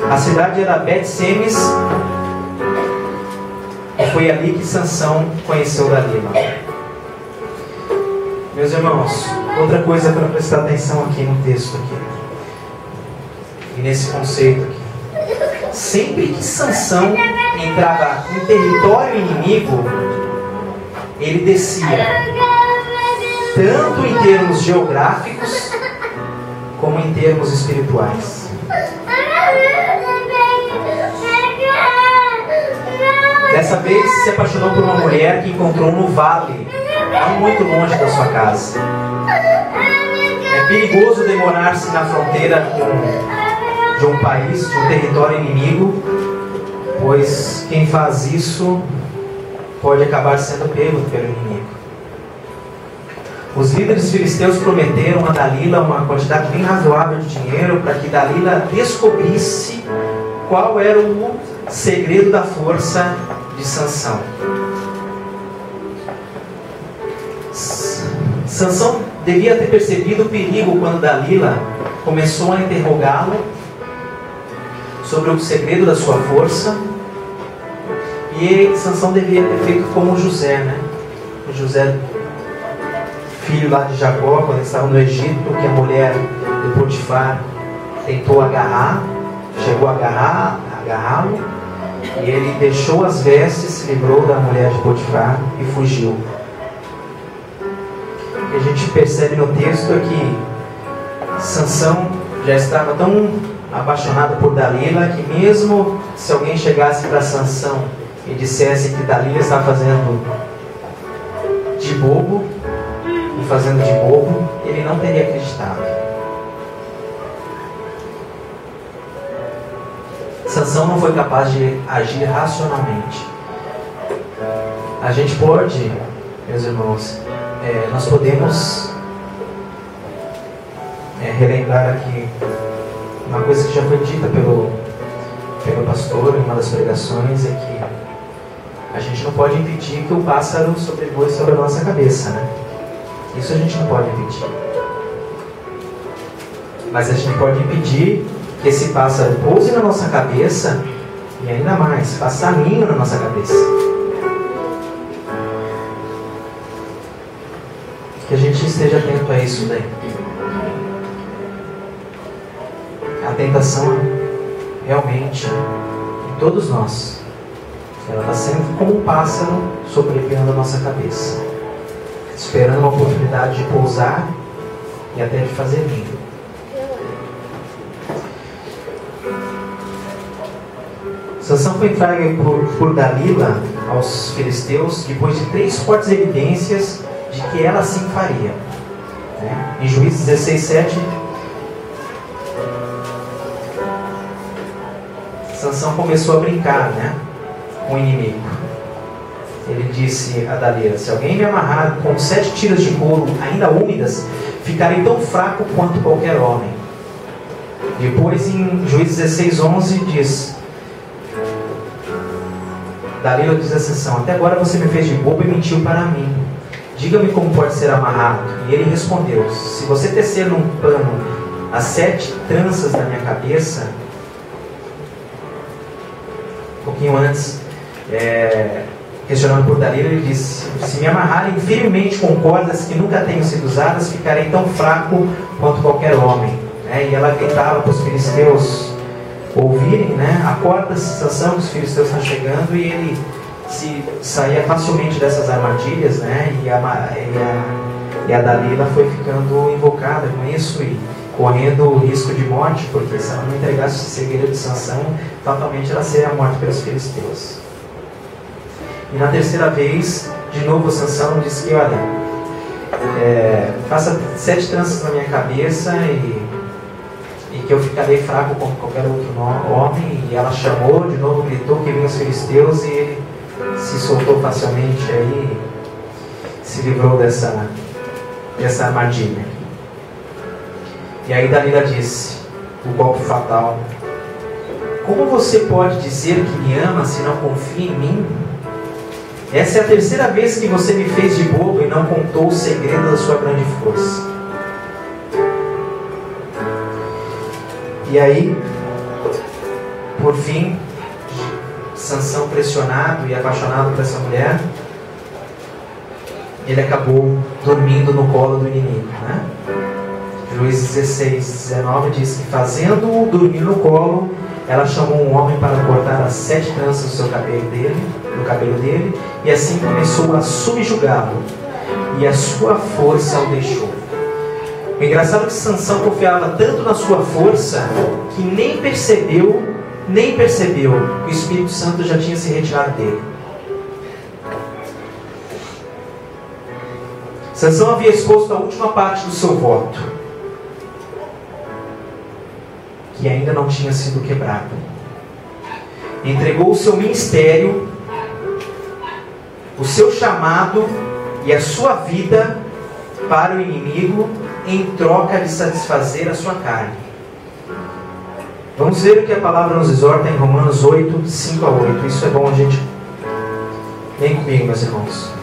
A cidade era Bet-Semes, e foi ali que Sansão conheceu Dalila. Meus irmãos, outra coisa para prestar atenção aqui no texto aqui, e nesse conceito aqui: sempre que Sansão entrava em território inimigo, ele descia, tanto em termos geográficos como em termos espirituais. Dessa vez se apaixonou por uma mulher que encontrou no vale, não muito longe da sua casa. É perigoso demorar-se na fronteira de um país, de um território inimigo, pois quem faz isso pode acabar sendo pego pelo inimigo. Os líderes filisteus prometeram a Dalila uma quantidade bem razoável de dinheiro para que Dalila descobrisse qual era o segredo da força de Sansão. Sansão devia ter percebido o perigo quando Dalila começou a interrogá-lo sobre o segredo da sua força. E Sansão devia ter feito como José, né? O José, filho lá de Jacó, quando ele estava no Egito, que a mulher de Potifar tentou agarrar, chegou a agarrá-lo, e ele deixou as vestes, se livrou da mulher de Potifar e fugiu. que a gente percebe no texto é que Sansão já estava tão apaixonado por Dalila que mesmo se alguém chegasse para Sansão e dissesse que Dalila estava fazendo de bobo e fazendo de bobo, ele não teria acreditado. Sansão não foi capaz de agir racionalmente. A gente pode, meus irmãos, nós podemos relembrar aqui uma coisa que já foi dita pelo pastor em uma das pregações, é que a gente não pode impedir que o pássaro sobrevoe sobre a nossa cabeça, né? Isso a gente não pode impedir. Mas a gente pode impedir que esse pássaro pouse na nossa cabeça e ainda mais, faça ninho na nossa cabeça. Que a gente esteja atento a isso daí. A tentação realmente, em todos nós, ela está sempre como um pássaro sobrevoando a nossa cabeça, esperando uma oportunidade de pousar e até de fazer ninho. Sansão foi entregue por Dalila aos filisteus depois de 3 fortes evidências de que ela assim faria. Em Juízes 16:7, Sansão começou a brincar, com o inimigo. Ele disse a Dalila: se alguém me amarrar com 7 tiras de couro ainda úmidas, ficarei tão fraco quanto qualquer homem. Depois, em Juízes 16:11, diz: Dalila diz a Sansão: até agora você me fez de bobo e mentiu para mim. Diga-me como pode ser amarrado. E ele respondeu: se você tecer num pano as 7 tranças da minha cabeça. Um pouquinho antes, questionando por Dalila, ele disse: se me amarrarem firmemente com cordas que nunca tenham sido usadas, ficarei tão fraco quanto qualquer homem. E ela gritava para os filisteus ouvirem, acorda Sansão, que os filisteus estão chegando, e ele saía facilmente dessas armadilhas, e a Dalila foi ficando invocada com isso e correndo o risco de morte, porque se ela não entregasse o segredo de Sansão, fatalmente ela seria morta pelos filisteus. E na terceira vez, de novo Sansão disse que, olha, faça 7 tranças na minha cabeça e que eu ficarei fraco como qualquer outro homem. E ela chamou, de novo gritou que vinham os filisteus, e ele se soltou facilmente aí, se livrou dessa armadilha. E aí Dalila disse, o golpe fatal: como você pode dizer que me ama se não confia em mim? Essa é a terceira vez que você me fez de bobo e não contou o segredo da sua grande força. E aí, por fim, Sansão, pressionado e apaixonado por essa mulher, ele acabou dormindo no colo do inimigo, Juízes 16:19 diz que, fazendo-o dormir no colo, ela chamou um homem para cortar as 7 tranças do cabelo dele, e assim começou a subjugá-lo, e a sua força o deixou. O engraçado é que Sansão confiava tanto na sua força que nem percebeu que o Espírito Santo já tinha se retirado dele. Sansão havia exposto a última parte do seu voto, que ainda não tinha sido quebrado. Entregou o seu ministério, o seu chamado e a sua vida para o inimigo, em troca de satisfazer a sua carne. Vamos ver o que a palavra nos exorta em Romanos 8, 5-8. Isso é bom a gente... Vem comigo, meus irmãos.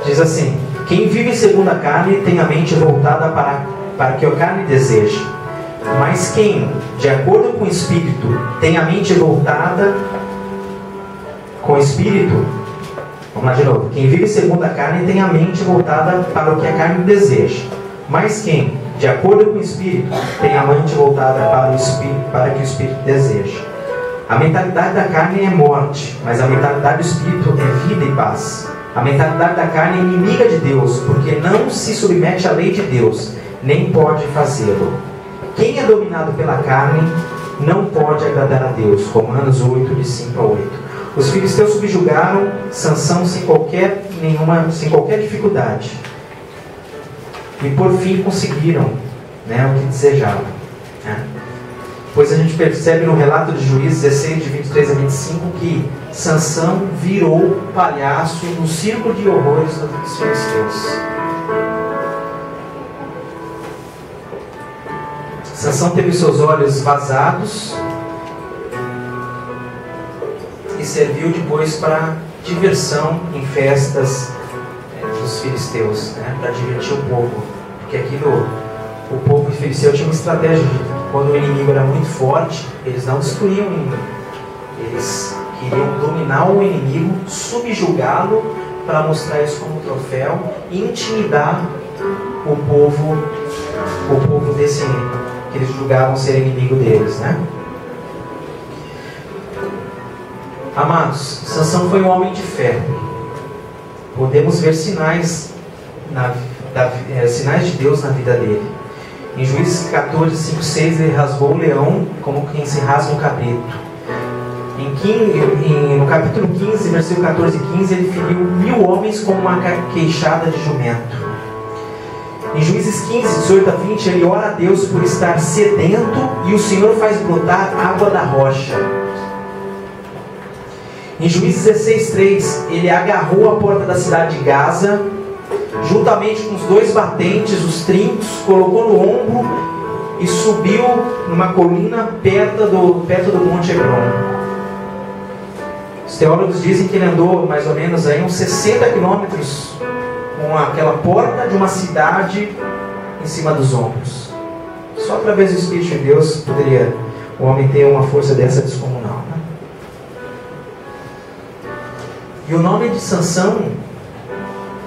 Diz assim: quem vive segundo a carne tem a mente voltada para que a carne deseja. Mas quem, de acordo com o Espírito, tem a mente voltada com o Espírito, vamos lá de novo, quem vive segundo a carne tem a mente voltada para o que a carne deseja. Mas quem, de acordo com o Espírito, tem a mente voltada para o Espírito, para o que o Espírito deseja. A mentalidade da carne é morte, mas a mentalidade do Espírito é vida e paz. A mentalidade da carne é inimiga de Deus, porque não se submete à lei de Deus, nem pode fazê-lo. Quem é dominado pela carne não pode agradar a Deus. Romanos 8, de 5 a 8. Os filisteus subjugaram Sansão sem qualquer dificuldade. E por fim conseguiram, o que desejavam. Pois a gente percebe no relato de Juízes 16, de 23 a 25, que Sansão virou palhaço no círculo de horrores dos filisteus. Sansão teve seus olhos vazados e serviu depois para diversão em festas dos filisteus, para divertir o povo, porque o povo filisteu tinha uma estratégia de, quando o inimigo era muito forte, eles não destruíam o inimigo, eles queriam dominar o inimigo, subjugá-lo para mostrar isso como troféu e intimidar o povo desse que eles julgavam ser inimigo deles, Amados, Sansão foi um homem de fé. Podemos ver sinais de Deus na vida dele. Em Juízes 14, 5, 6, ele rasgou o leão como quem se rasga um cabrito. No capítulo 15, versículo 14 e 15, ele feriu 1000 homens com uma queixada de jumento. Em Juízes 15, 18 a 20, ele ora a Deus por estar sedento e o Senhor faz brotar água da rocha. Em Juízes 16, 3, ele agarrou a porta da cidade de Gaza, juntamente com os 2 batentes, os trincos, colocou no ombro e subiu numa colina perto do Monte Hebron. Os teólogos dizem que ele andou mais ou menos aí uns 60 quilômetros com aquela porta de uma cidade em cima dos ombros. Só através do Espírito de Deus poderia o homem ter uma força dessa descomunal. E o nome de Sansão,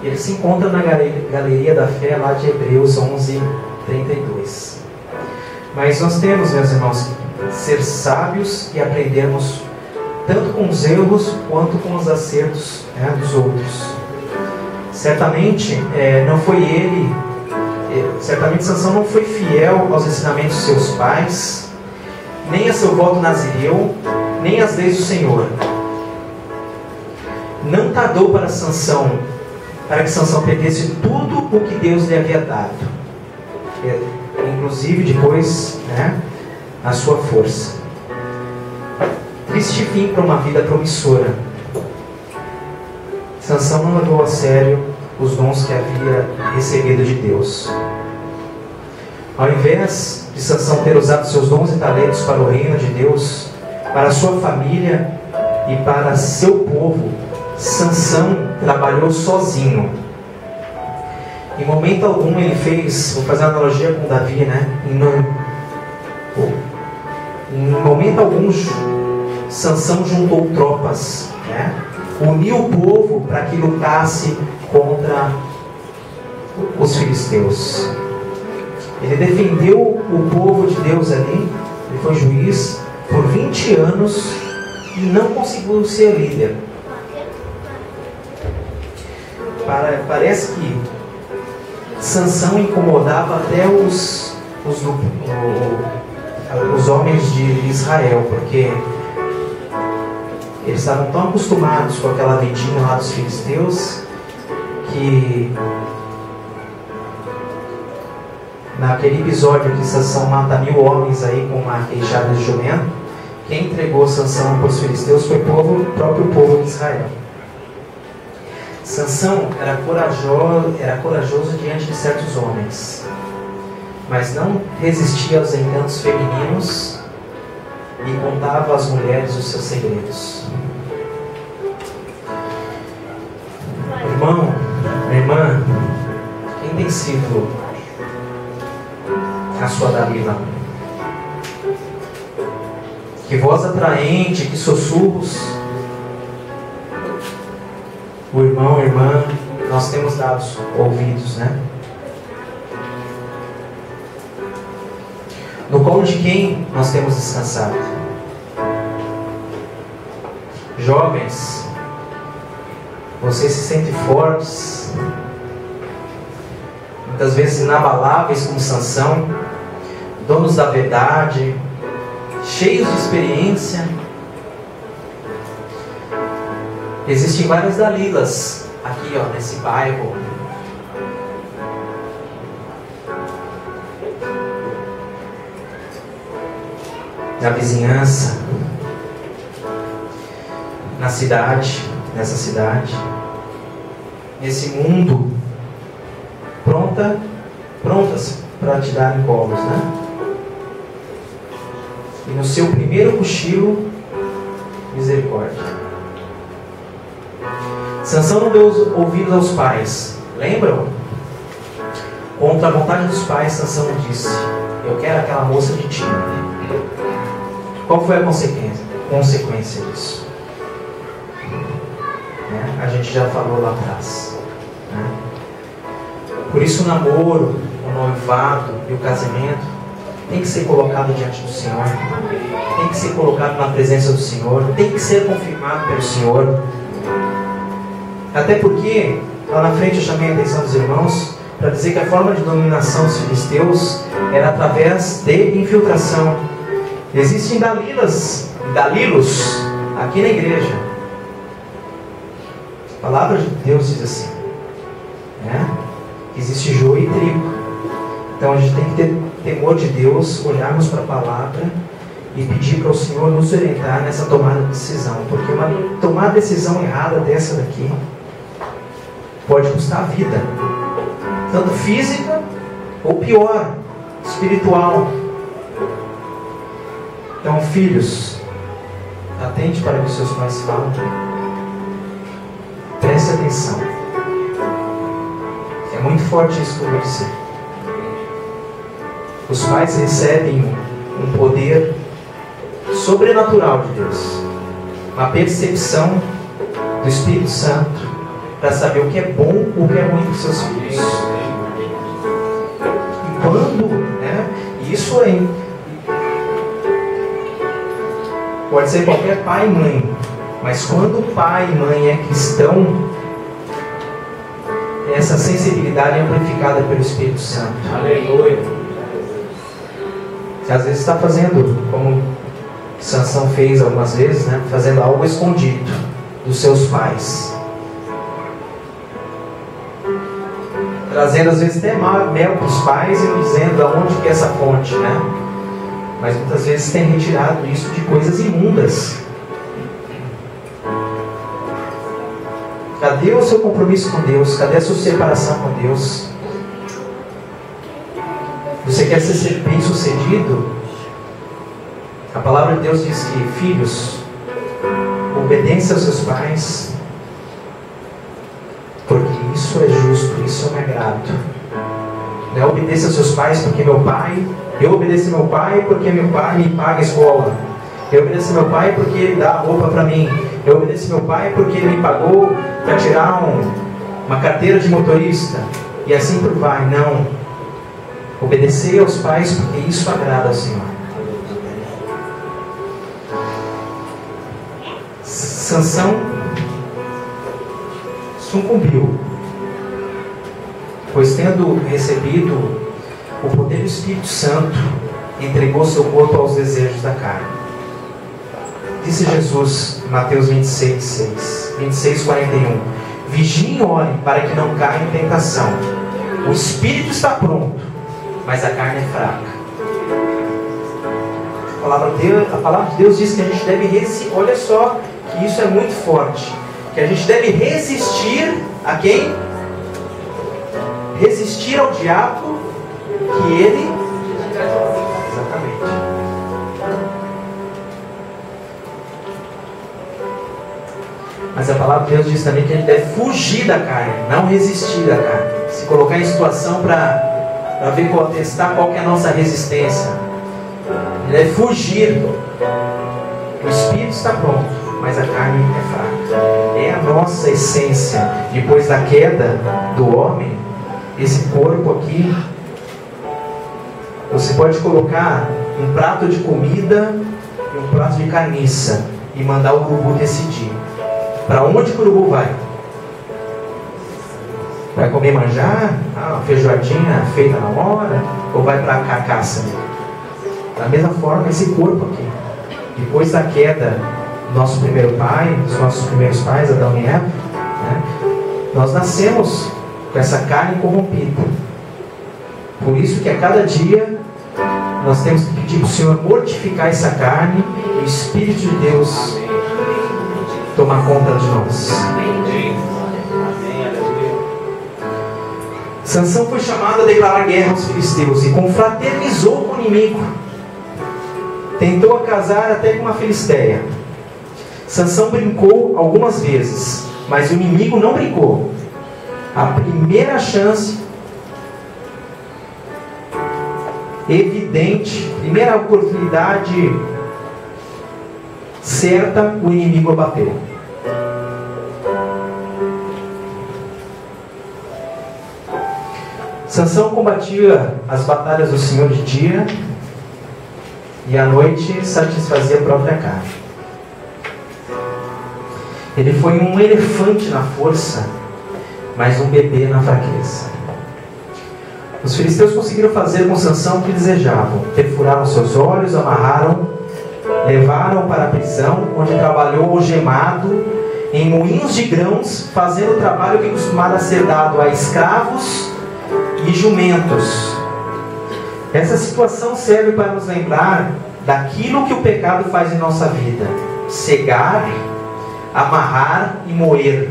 ele se encontra na Galeria da Fé lá de Hebreus 11, 32. Mas nós temos, meus irmãos, que ser sábios e aprendermos tanto com os erros quanto com os acertos dos outros. Certamente certamente Sansão não foi fiel aos ensinamentos de seus pais, nem a seu voto nazireu, nem às leis do Senhor. Não tardou para que Sansão perdesse tudo o que Deus lhe havia dado, inclusive depois a sua força. Triste fim para uma vida promissora. Sansão não levou a sério os dons que havia recebido de Deus. Ao invés de Sansão ter usado seus dons e talentos para o reino de Deus, para a sua família e para seu povo, Sansão trabalhou sozinho. Em momento algum ele fez, vou fazer uma analogia com Davi, em momento algum Sansão juntou tropas, uniu o povo para que lutasse contra os filisteus. Ele defendeu o povo de Deus ali, ele foi juiz por 20 anos e não conseguiu ser líder. Parece que Sansão incomodava até os homens de Israel, porque eles estavam tão acostumados com aquela vidinha lá dos filisteus que naquele episódio que Sansão mata 1000 homens aí com uma queixada de jumento, quem entregou Sansão para os filisteus foi o próprio povo de Israel. Sansão era corajoso diante de certos homens, mas não resistia aos encantos femininos e contava às mulheres os seus segredos. Irmão, irmã, quem tem sido a sua Dalila? Que voz atraente, que sussurros. O irmão, a irmã, nós temos dado ouvidos, né? No colo de quem nós temos descansado? Jovens, vocês se sentem fortes, muitas vezes inabaláveis como Sansão, donos da verdade, cheios de experiência. Existem várias Dalilas aqui, ó, nesse bairro. Na vizinhança, na cidade, nessa cidade, nesse mundo, prontas para te dar em colos, né? E no seu primeiro cochilo, misericórdia. Sansão não deu ouvidos aos pais, lembram? Contra a vontade dos pais, Sansão disse: eu quero aquela moça de ti. Qual foi a consequência disso? A gente já falou lá atrás. Por isso o namoro, o noivado e o casamento tem que ser colocado diante do Senhor, tem que ser colocado na presença do Senhor, tem que ser confirmado pelo Senhor. Até porque, lá na frente eu chamei a atenção dos irmãos para dizer que a forma de dominação dos filisteus era através de infiltração. Existem dalilos aqui na igreja. A palavra de Deus diz assim, né? Existe joio e trigo. Então a gente tem que ter temor de Deus, olharmos para a palavra e pedir para o Senhor nos orientar nessa tomada de decisão. Porque uma tomada de decisão errada dessa daqui pode custar a vida, tanto física ou pior, espiritual. Então, filhos, atente para o que seus pais falam. Preste atenção. É muito forte isso que eu vou dizer. Os pais recebem um poder sobrenatural de Deus, uma percepção do Espírito Santo para saber o que é bom e o que é ruim para os seus filhos. E quando, né, isso é, pode ser qualquer pai e mãe, mas quando o pai e mãe é cristão, essa sensibilidade é amplificada pelo Espírito Santo. Aleluia. Você às vezes está fazendo, como Sansão fez algumas vezes, né, fazendo algo escondido dos seus pais, trazendo às vezes até mel para os pais e não dizendo aonde que é essa fonte, né? Mas muitas vezes tem retirado isso de coisas imundas. Cadê o seu compromisso com Deus? Cadê a sua separação com Deus? Você quer ser bem sucedido? A palavra de Deus diz que, filhos, obedeça aos seus pais, porque isso é justo, isso me agrada. Não obedeça aos seus pais porque eu obedeço ao meu pai porque meu pai me paga a escola. Eu obedeço ao meu pai porque ele dá roupa para mim. Eu obedeço ao meu pai porque ele me pagou para tirar uma carteira de motorista. E assim por vai. Não. Obedecer aos pais porque isso agrada ao Senhor. Sansão sucumbiu, pois tendo recebido o poder do Espírito Santo, entregou seu corpo aos desejos da carne. Disse Jesus, Mateus 26:41, vigiem e orem para que não caia em tentação. O Espírito está pronto, mas a carne é fraca. A palavra de Deus diz que a gente deve resistir. Olha só que isso é muito forte. Que a gente deve resistir a quem? Resistir ao diabo, que ele... Exatamente. Mas a palavra de Deus diz também que a gente deve fugir da carne, não resistir da carne. Se colocar em situação para ver, testar qual que é a nossa resistência. Ele deve fugir. O espírito está pronto, mas a carne é fraca. É a nossa essência. Depois da queda do homem, esse corpo aqui, você pode colocar um prato de comida e um prato de carniça e mandar o urubu decidir. Para onde que o urubu vai? Vai comer manjar? Uma feijoadinha feita na hora? Ou vai para a carcaça? Da mesma forma, esse corpo aqui, depois da queda do nosso primeiro pai, dos nossos primeiros pais, Adão e Eva, né, nós nascemos com essa carne corrompida. Por isso que a cada dia nós temos que pedir para o Senhor mortificar essa carne e o Espírito de Deus tomar conta de nós. Sansão foi chamado a declarar guerra aos filisteus e confraternizou com o inimigo. Tentou a casar até com uma filisteia. Sansão brincou algumas vezes, mas o inimigo não brincou. A primeira chance evidente, primeira oportunidade certa, o inimigo abateu. Sansão combatia as batalhas do Senhor de dia e à noite satisfazia a própria carne. Ele foi um elefante na força, mas um bebê na fraqueza. Os filisteus conseguiram fazer com Sansão o que desejavam. Perfuraram seus olhos, amarraram, levaram para a prisão, onde trabalhou algemado em moinhos de grãos, fazendo o trabalho que costumava ser dado a escravos e jumentos. Essa situação serve para nos lembrar daquilo que o pecado faz em nossa vida: cegar, amarrar e moer.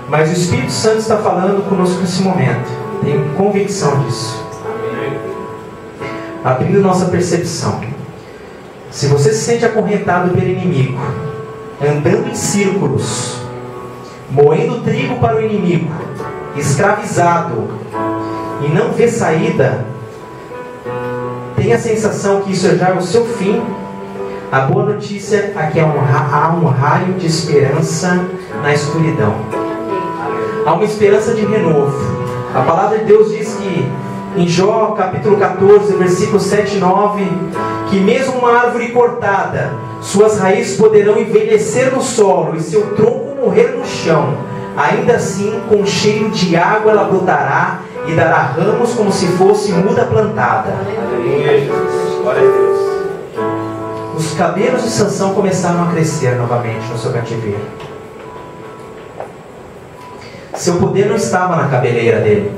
Mas o Espírito Santo está falando conosco nesse momento. Tenho convicção disso. Abrindo nossa percepção. Se você se sente acorrentado pelo inimigo, andando em círculos, moendo trigo para o inimigo, escravizado e não vê saída, tem a sensação que isso já é o seu fim, a boa notícia é que há um raio de esperança na escuridão. Há uma esperança de renovo. A palavra de Deus diz que em Jó capítulo 14, versículos 7 e 9, que mesmo uma árvore cortada, suas raízes poderão envelhecer no solo e seu tronco morrer no chão. Ainda assim, com cheiro de água ela brotará e dará ramos como se fosse muda plantada. Glória a Deus. Os cabelos de Sansão começaram a crescer novamente no seu cativeiro. Seu poder não estava na cabeleira dele,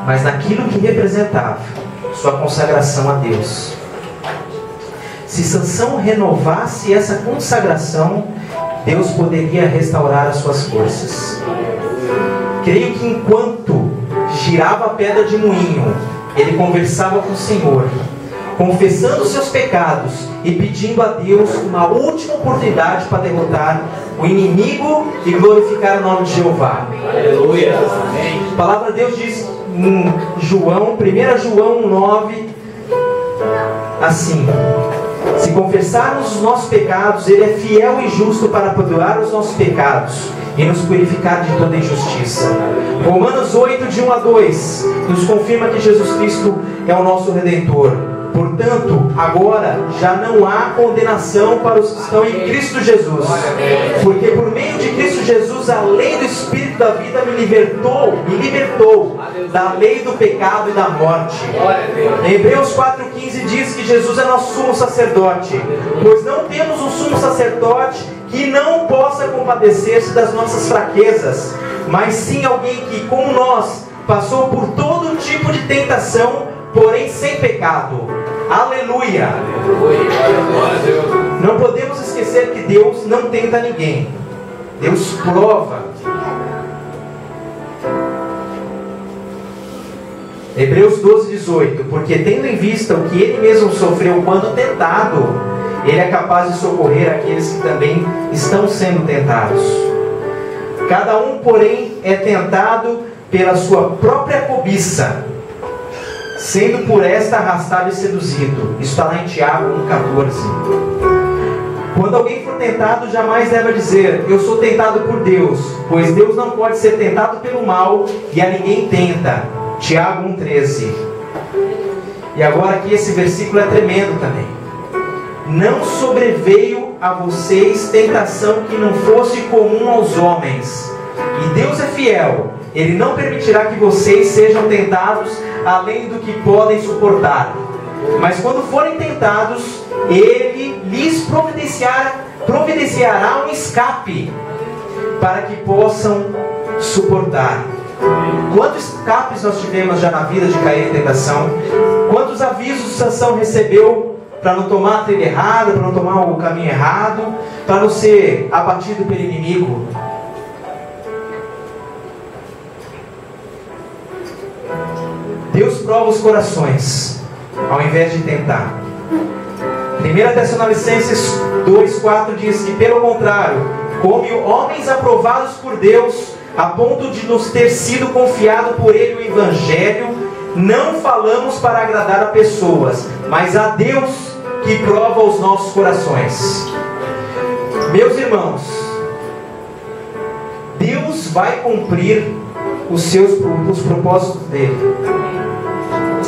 mas naquilo que representava sua consagração a Deus. Se Sansão renovasse essa consagração, Deus poderia restaurar as suas forças. Creio que enquanto girava a pedra de moinho, ele conversava com o Senhor, confessando os seus pecados e pedindo a Deus uma última oportunidade para derrotar o inimigo e glorificar o nome de Jeová. Aleluia. A palavra de Deus diz em João, 1 João 9, assim: se confessarmos os nossos pecados, Ele é fiel e justo para perdoar os nossos pecados e nos purificar de toda injustiça. Romanos 8, de 1 a 2, nos confirma que Jesus Cristo é o nosso Redentor. Portanto, agora já não há condenação para os que estão em Cristo Jesus. Porque por meio de Cristo Jesus, a lei do Espírito da vida me libertou da lei do pecado e da morte. Em Hebreus 4,15 diz que Jesus é nosso sumo sacerdote. Pois não temos um sumo sacerdote que não possa compadecer-se das nossas fraquezas, mas sim alguém que, como nós, passou por todo tipo de tentação, porém sem pecado. Aleluia! Não podemos esquecer que Deus não tenta ninguém. Deus prova. Hebreus 12, 18. Porque tendo em vista o que Ele mesmo sofreu quando tentado, Ele é capaz de socorrer aqueles que também estão sendo tentados. Cada um, porém, é tentado pela sua própria cobiça, sendo por esta arrastado e seduzido. Isso está lá em Tiago 1,14. Quando alguém for tentado, jamais deve dizer: eu sou tentado por Deus, pois Deus não pode ser tentado pelo mal, e a ninguém tenta. Tiago 1,13. E agora aqui esse versículo é tremendo também. Não sobreveio a vocês tentação que não fosse comum aos homens. E Deus é fiel. Ele não permitirá que vocês sejam tentados além do que podem suportar. Mas quando forem tentados, Ele lhes providenciará um escape para que possam suportar. Quantos escapes nós tivemos já na vida de cair em tentação? Quantos avisos Sansão recebeu para não tomar a trilha errada, para não tomar o caminho errado, para não ser abatido pelo inimigo? Deus prova os corações ao invés de tentar. 1 Tessalonicenses 2,4 diz que, pelo contrário, como homens aprovados por Deus, a ponto de nos ter sido confiado por Ele o Evangelho, não falamos para agradar a pessoas, mas a Deus que prova os nossos corações. Meus irmãos, Deus vai cumprir os propósitos dele.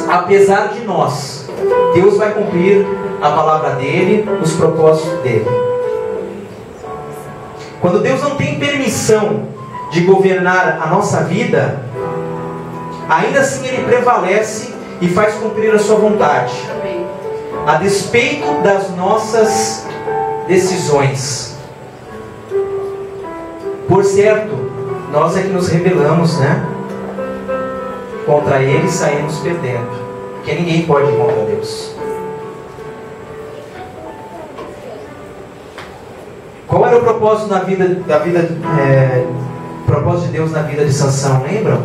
Apesar de nós, Deus vai cumprir a palavra dele, os propósitos dele. Quando Deus não tem permissão de governar a nossa vida, ainda assim Ele prevalece e faz cumprir a sua vontade, a despeito das nossas decisões. Por certo, nós é que nos rebelamos, né? Contra Ele e saímos perdendo, porque ninguém pode ir contra Deus. Qual era o propósito propósito de Deus na vida de Sansão, lembram?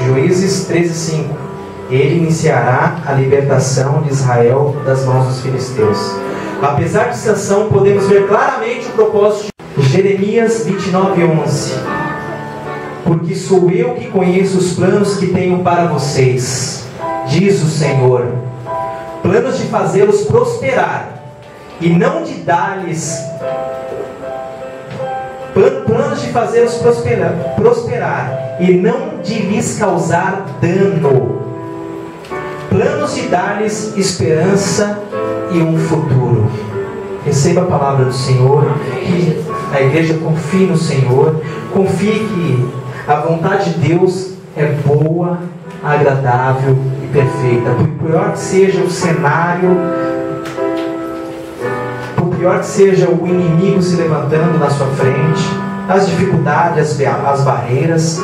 Juízes 13:5. Ele iniciará a libertação de Israel das mãos dos filisteus. Apesar de Sansão, podemos ver claramente o propósito de Jeremias 29:11. Porque sou eu que conheço os planos que tenho para vocês, diz o Senhor, planos de fazê-los prosperar e não de dar-lhes, planos de fazê-los prosperar e não de lhes causar dano, planos de dar-lhes esperança e um futuro. Receba a palavra do Senhor, que a igreja confie no Senhor, confie que a vontade de Deus é boa, agradável e perfeita. Por pior que seja o cenário, por pior que seja o inimigo se levantando na sua frente, as dificuldades, as barreiras,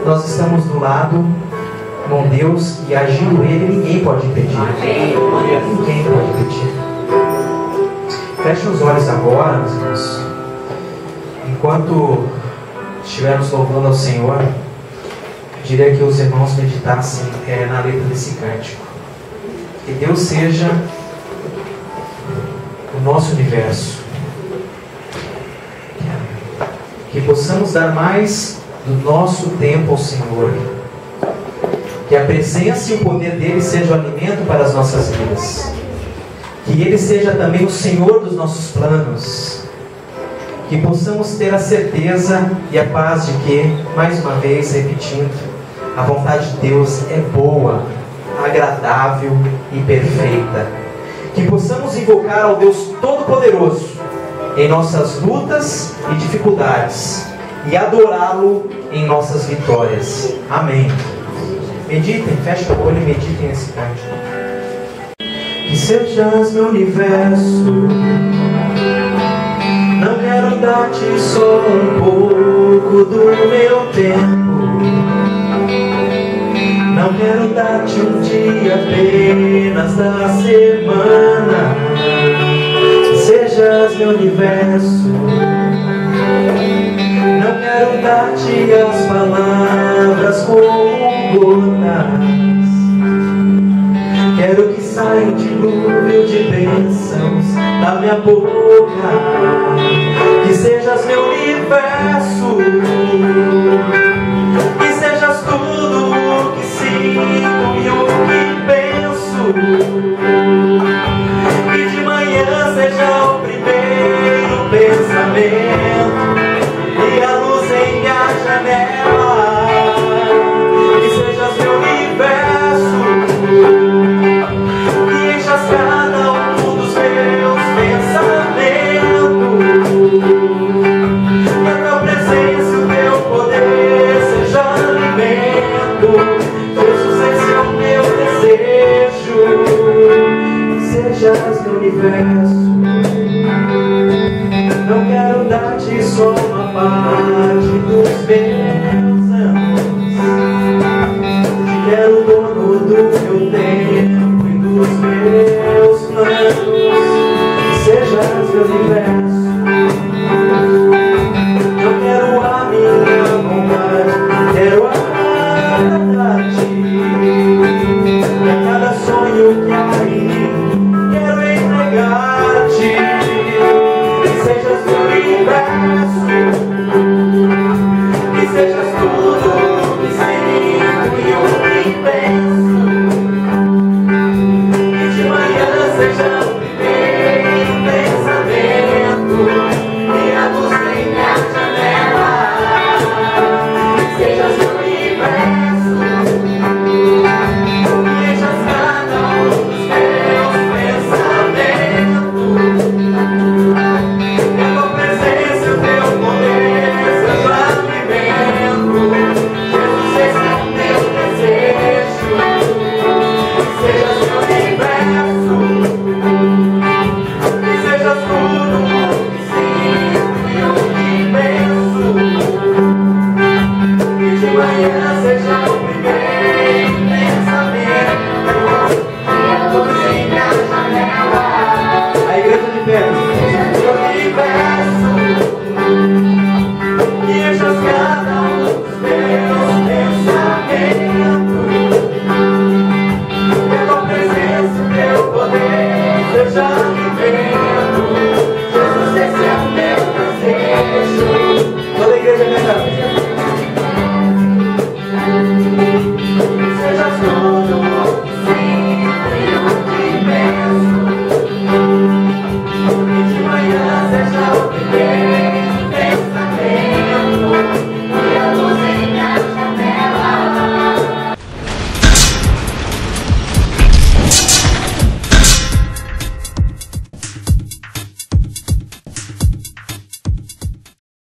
nós estamos do lado com Deus e agindo Ele, ninguém pode impedir. Ninguém pode impedir. Feche os olhos agora, meus irmãos. Enquanto estivermos louvando ao Senhor, eu diria que os irmãos meditassem na letra desse cântico. Que Deus seja o nosso universo. Que possamos dar mais do nosso tempo ao Senhor. Que a presença e o poder dEle seja o alimento para as nossas vidas. Que Ele seja também o Senhor dos nossos planos. Que possamos ter a certeza e a paz de que, mais uma vez repetindo, a vontade de Deus é boa, agradável e perfeita. Que possamos invocar ao Deus Todo-Poderoso em nossas lutas e dificuldades e adorá-lo em nossas vitórias. Amém. Meditem, fechem o olho e meditem nesse cântico. Que sejas meu universo. Não quero dar-te só um pouco do meu tempo. Não quero dar-te um dia apenas da semana. Que sejas meu universo. Não quero dar-te as palavras como gotas. Quero que saia um dilúvio de bênçãos da minha boca. Que Que sejas meu universo, que sejas tudo o que sinto e o que penso. Que de manhã seja o primeiro pensamento e a luz em minha janela. Que sejas meu universo, que enchas cada um dos meus pensamentos. Que a tua presença e o teu poder seja alimento. Jesus, esse é o meu desejo. Que sejas meu universo.